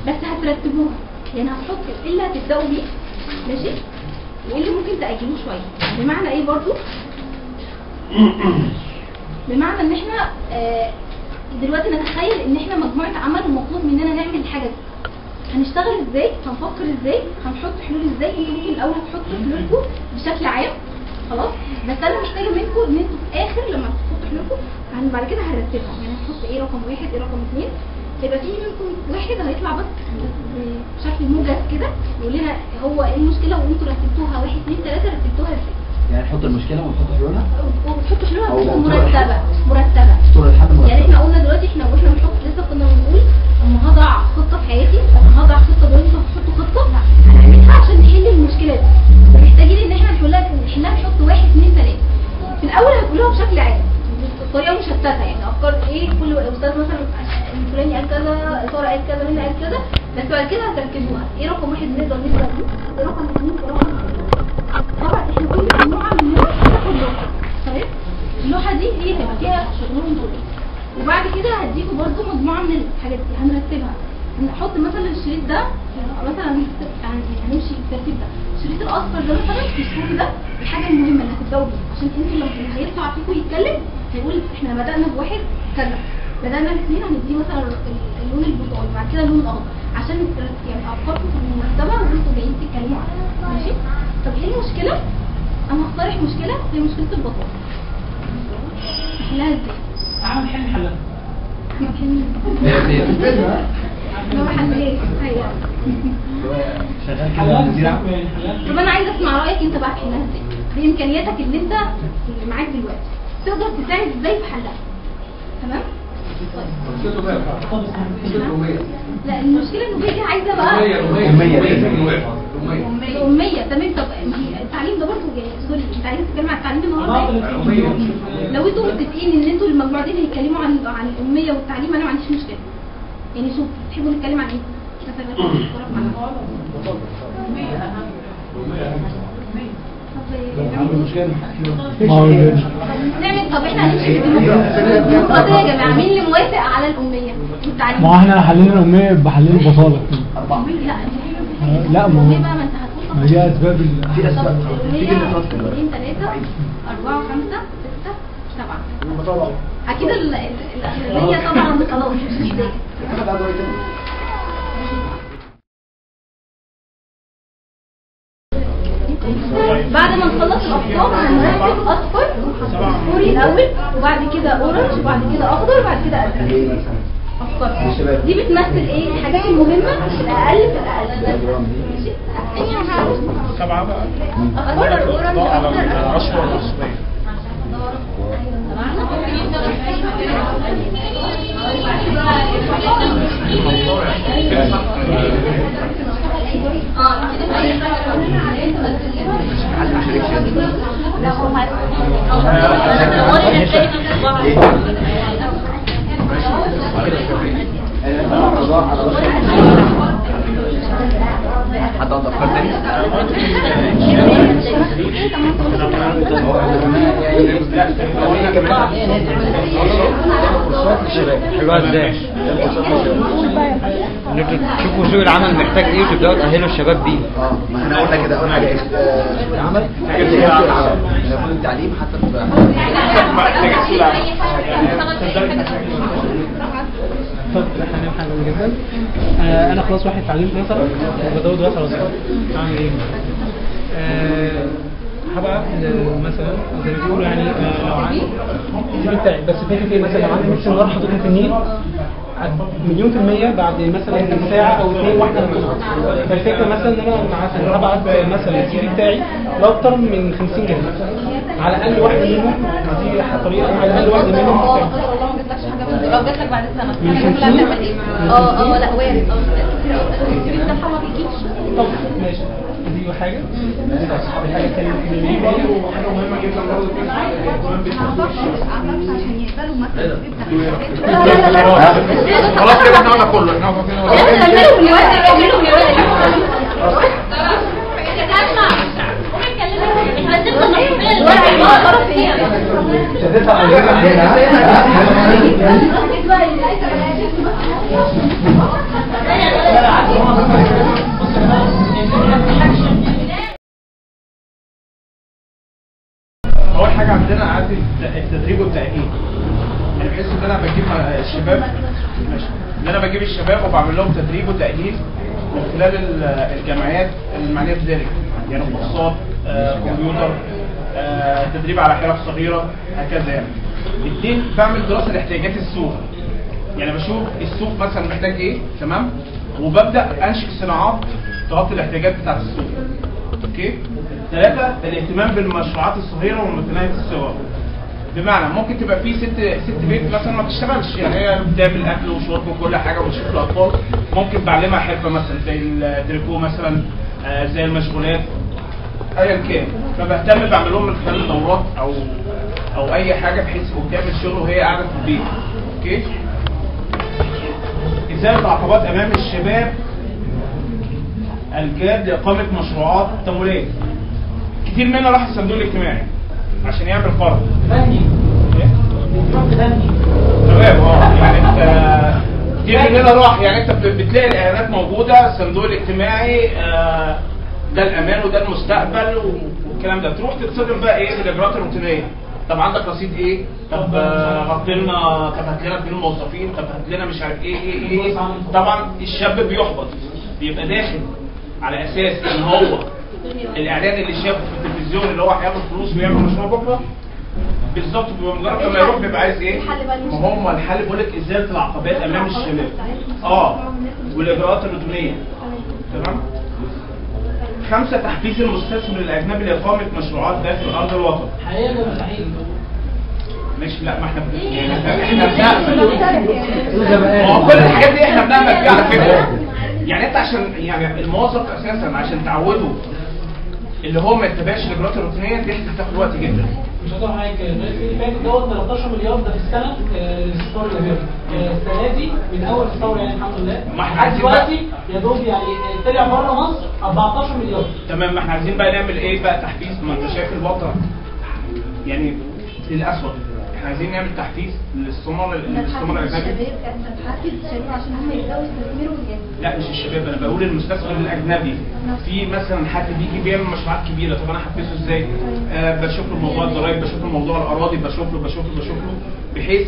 بس هترتبوها يعني هتحطوا ايه اللي هتبداوا بيه ماشي وايه اللي ممكن تاجلوه شويه بمعنى ايه برضو بمعنى ان احنا دلوقتي نتخيل ان احنا مجموعه عمل ومطلوب مننا نعمل الحاجه دي هنشتغل ازاي هنفكر ازاي هنحط حلول ازاي انتوا ممكن الاول تحطوا حلولكم بشكل عام خلاص بس انا محتاجه منكم ان انتوا في اخر لما تحطوا حلولكم بعد كده هنرتبها يعني هنحط ايه رقم 1 ايه رقم 2 يبقى في منكم واحد هيطلع بس بشكل موجز كده يقول لنا هو ايه المشكله وانتوا رتبتوها 1 2 3 رتبتوها ازاي يعني نحط المشكله ونحط حلولها وتحط حلولها مرتبه طول الحل مرتبه يعني احنا قلنا دلوقتي واحنا بنحط لسه كنا بنقول اما هضع خطه في حياتي اما هضع خطه وانتوا هتحطوا خطه هنعملها عشان نحل المشكله دي محتاجين ان احنا نحلها نحط 1 2 3 في الاول هتقولوها بشكل عام بطريقه مشتته يعني افكار ايه كل استاذ مثلا الفلاني قال كذا ساره قال كذا منى قال كذا بس بعد كده هتركزوها ايه رقم 1 نقدر نبدا بيه ايه رقم 2 طبعا احنا كل مجموعه مننا هتاخد لوحه تمام اللوحه دي هي هيبقى فيها شغلهم دول وبعد كده هديكم برضو مجموعه من الحاجات دي هنرتبها نحط مثلا الشريط ده مثلا هنمشي بالترتيب ده الشريط الاصفر ده مثلا في الشهر ده الحاجه المهمه اللي هتبداوا بيها، عشان انتوا لما هيطلع فيكم يتكلم هيقول احنا بدانا بواحد كذا، بدانا الاثنين هنديه مثلا اللون البرتقالي وبعد كده اللون الاخضر، عشان يعني افكاركم في المناسبه وانتوا جايين تتكلموا عنها. ماشي؟ طب ايه المشكله؟ انا هقترح مشكله هي مشكله البطاطا. نحلها ازاي؟ تعالوا نحل حلها. ما حلهاش هي شغال كده مذيع. طب انا عايزه اسمع رايك انت بقى تحلها ازاي بامكانياتك اللي انت اللي معاك دلوقتي، تقدر تساعد ازاي في حلها. تمام؟ لا المشكله النوبيه دي عايزه بقى الأمية. تمام. طب التعليم ده برضه سوري، انت عايز تتكلم عن التعليم النهارده؟ لو انتوا متفقين ان انتوا المجموعتين هيتكلموا عن الأمية والتعليم انا ما عنديش مشكله. يعني شوف تحبوا نتكلم عن ايه؟ مثلا نعمل. طب احنا هنمشي بالنقطة يا جماعه، مين اللي موافق على الأمية والتعليم؟ ما احنا حلينا الأمية بحلين البطالة. لا ما هو ما انت هتقول ما هي أسباب في أسباب. في 2 3 4 5 6 7 اكيد الأغلبية طبعا خلاص مش محتاجة. بعد ما نخلص الافكار هنركب اصفر فوري الاول وبعد كده اورنج وبعد كده اخضر وبعد كده ازرق. افكار دي بتمثل ايه؟ الحاجات المهمه الاقل في الاقل. ماشي؟ 7 بقى اخضر اورنج اخضر اشهر حد عنده افكار تاني؟ حلوة ازاي؟ شوفوا سوق العمل محتاج ايه وتبداوا تأهلوا الشباب بيه. ما احنا قلنا كده، اول حاجه العمل، حاجه سوق العمل، المفروض التعليم حتى طب احنا حاجه جدا. انا خلاص واحد اتعلمت مثلا وبزود واسع وصغير، اعمل ايه؟ هبقى مثلا زي ما بيقولوا يعني لو عندي السي في بتاعي، بس فكره ايه مثلا لو عندي نفس النهار حاططها في النيل مليون في المية بعد مثلا ساعة أو 2 واحدة هتظبط. فالفكرة مثلا إن أنا مثلا هبعت مثلا السي في بتاعي لأكتر من 50 جهة، على الأقل واحدة منهم دي طريقة، على الأقل واحدة منهم لو جات لك بعد سنة من 50 لا وارد السي في بتاعها ما بيجيش. طب ماشي، دي حاجة. الحاجة الثانية حاجه مهمه جدا برضه عشان يقبلوا مثلا خلاص كده احنا قلنا كله. اول حاجه عندنا اعاده التدريب والتاهيل. يعني بحس ان انا بجيب الشباب، ماشي، ان انا بجيب الشباب وبعمل لهم تدريب وتاهيل من خلال الجمعيات المعنيه بذلك، يعني كورسات، كمبيوتر، تدريب على حرف صغيره هكذا. يعني الدين بعمل دراسه لاحتياجات السوق، يعني بشوف السوق مثلا محتاج ايه، تمام، وببدا انشئ صناعات تغطي الاحتياجات بتاعت السوق. اوكي. 3 الاهتمام بالمشروعات الصغيره ومتناهيه الصغر. بمعنى ممكن تبقى في ست بيت مثلا ما بتشتغلش، يعني هي بتعمل اكل وشرب وكل حاجه وتشوف الاطفال، ممكن بعلمها حرفه مثلا زي التريكو مثلا، زي المشغولات ايا كان. فبهتم بعمل لهم من خلال الدورات او اي حاجه بحيث بتعمل شغل وهي قاعده في البيت. اوكي. ازاله العقبات امام الشباب الجاد لاقامه مشروعات تمويليه. كتير مننا راح الصندوق الاجتماعي عشان يعمل قرض. تمام. يعني انت كتير مننا راح، يعني انت بتلاقي الاعلانات موجوده، الصندوق الاجتماعي ده الامان وده المستقبل والكلام ده. تروح تتصدم بقى ايه بالاجراءات الروتينيه. طب عندك رصيد ايه؟ طب غطي لنا، طب هات لنا 2 موظفين، طب هات لنا مش عارف ايه. طبعا الشاب بيحبط، بيبقى داخل على اساس ان هو الاعلان اللي شافه في التلفزيون اللي هو هياخد فلوس ويعمل مشروع بكره بالظبط، بمجرد ما يروح بيبقى عايز ايه؟ ما هم الحل بيقول لك ازاله العقبات امام الشباب. والاجراءات الروتينيه. تمام؟ 5 تحفيز المستثمر الاجنبي لاقامه مشروعات داخل ارض الوطن. حقيقه ده مستحيل. مش لا، ما احنا بنعمل ما هو كل الحاجات دي احنا بنعمل فيها على فكره. يعني انت عشان يعني الموظف اساسا عشان تعوده اللي هو ما يتبعش الاجراءات الروتينيه دي هتاخد وقت جدا. مش هتروح معاك اللي فات دوت 13 مليار ده في السنه للاستثمار الاجنبي. السنه دي من اول الثوره يعني الحمد لله. ما احنا عايزين دلوقتي يا دوب يعني طلع بره مصر 14 مليار. تمام. ما احنا عايزين بقى نعمل ايه بقى تحفيز. ما انت شايف الوضع يعني للاسوء. احنا عايزين نعمل تحفيز للاستثمار الاجنبي. الشباب بتحفز الشباب عشان هم يبداوا يستثمروا يعني. لا مش الشباب، انا بقول المستثمر الاجنبي. في مثلا حد بيجي بيعمل مشروعات كبيره، طب انا احفزه ازاي؟ بشوف له موضوع الضرايب، بشوف له موضوع الاراضي، بشوف له بحيث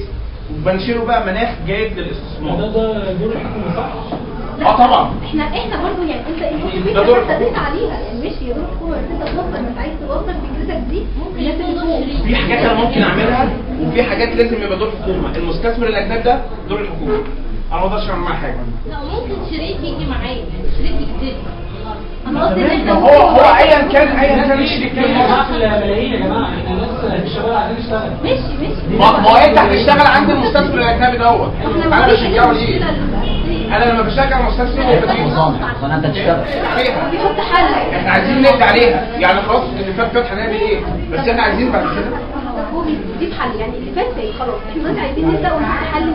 وبنشره بقى مناخ جيد للاستثمار. ده دور الحكومه صح؟ طبعا. احنا برضه يعني انت ده دور ابتديت عليها يعني مش يا دور الحكومه بس انت توصل انت عايز توصل فكرتك دي لازم في حاجات انا ممكن اعملها وفي حاجات لازم يبقى دور الحكومه. المستثمر الاجنبي ده دور الحكومه. انا ما اقدرش اعمل معاه حاجه. لا ممكن شريك يجي معايا، شريك يكتب. انا قصدي ان احنا هو ايا كان الشريك ملايين يا جماعه. احنا الناس الشباب عايزين يشتغل. ماشي ما هو انت هتشتغل عند المستثمر الاجنبي دوت. انا بشجعه ليه؟ انا لما بشجع المستثمر هو بديه انت تشتغل بيحط حل. احنا عايزين نقضي عليها يعني خلاص اللي فات هنعمل ايه؟ بس احنا عايزين بعد كده هو بيجيب حل يعني اللي فات زي خلاص احنا دلوقتي عايزين نبدا ونحط حل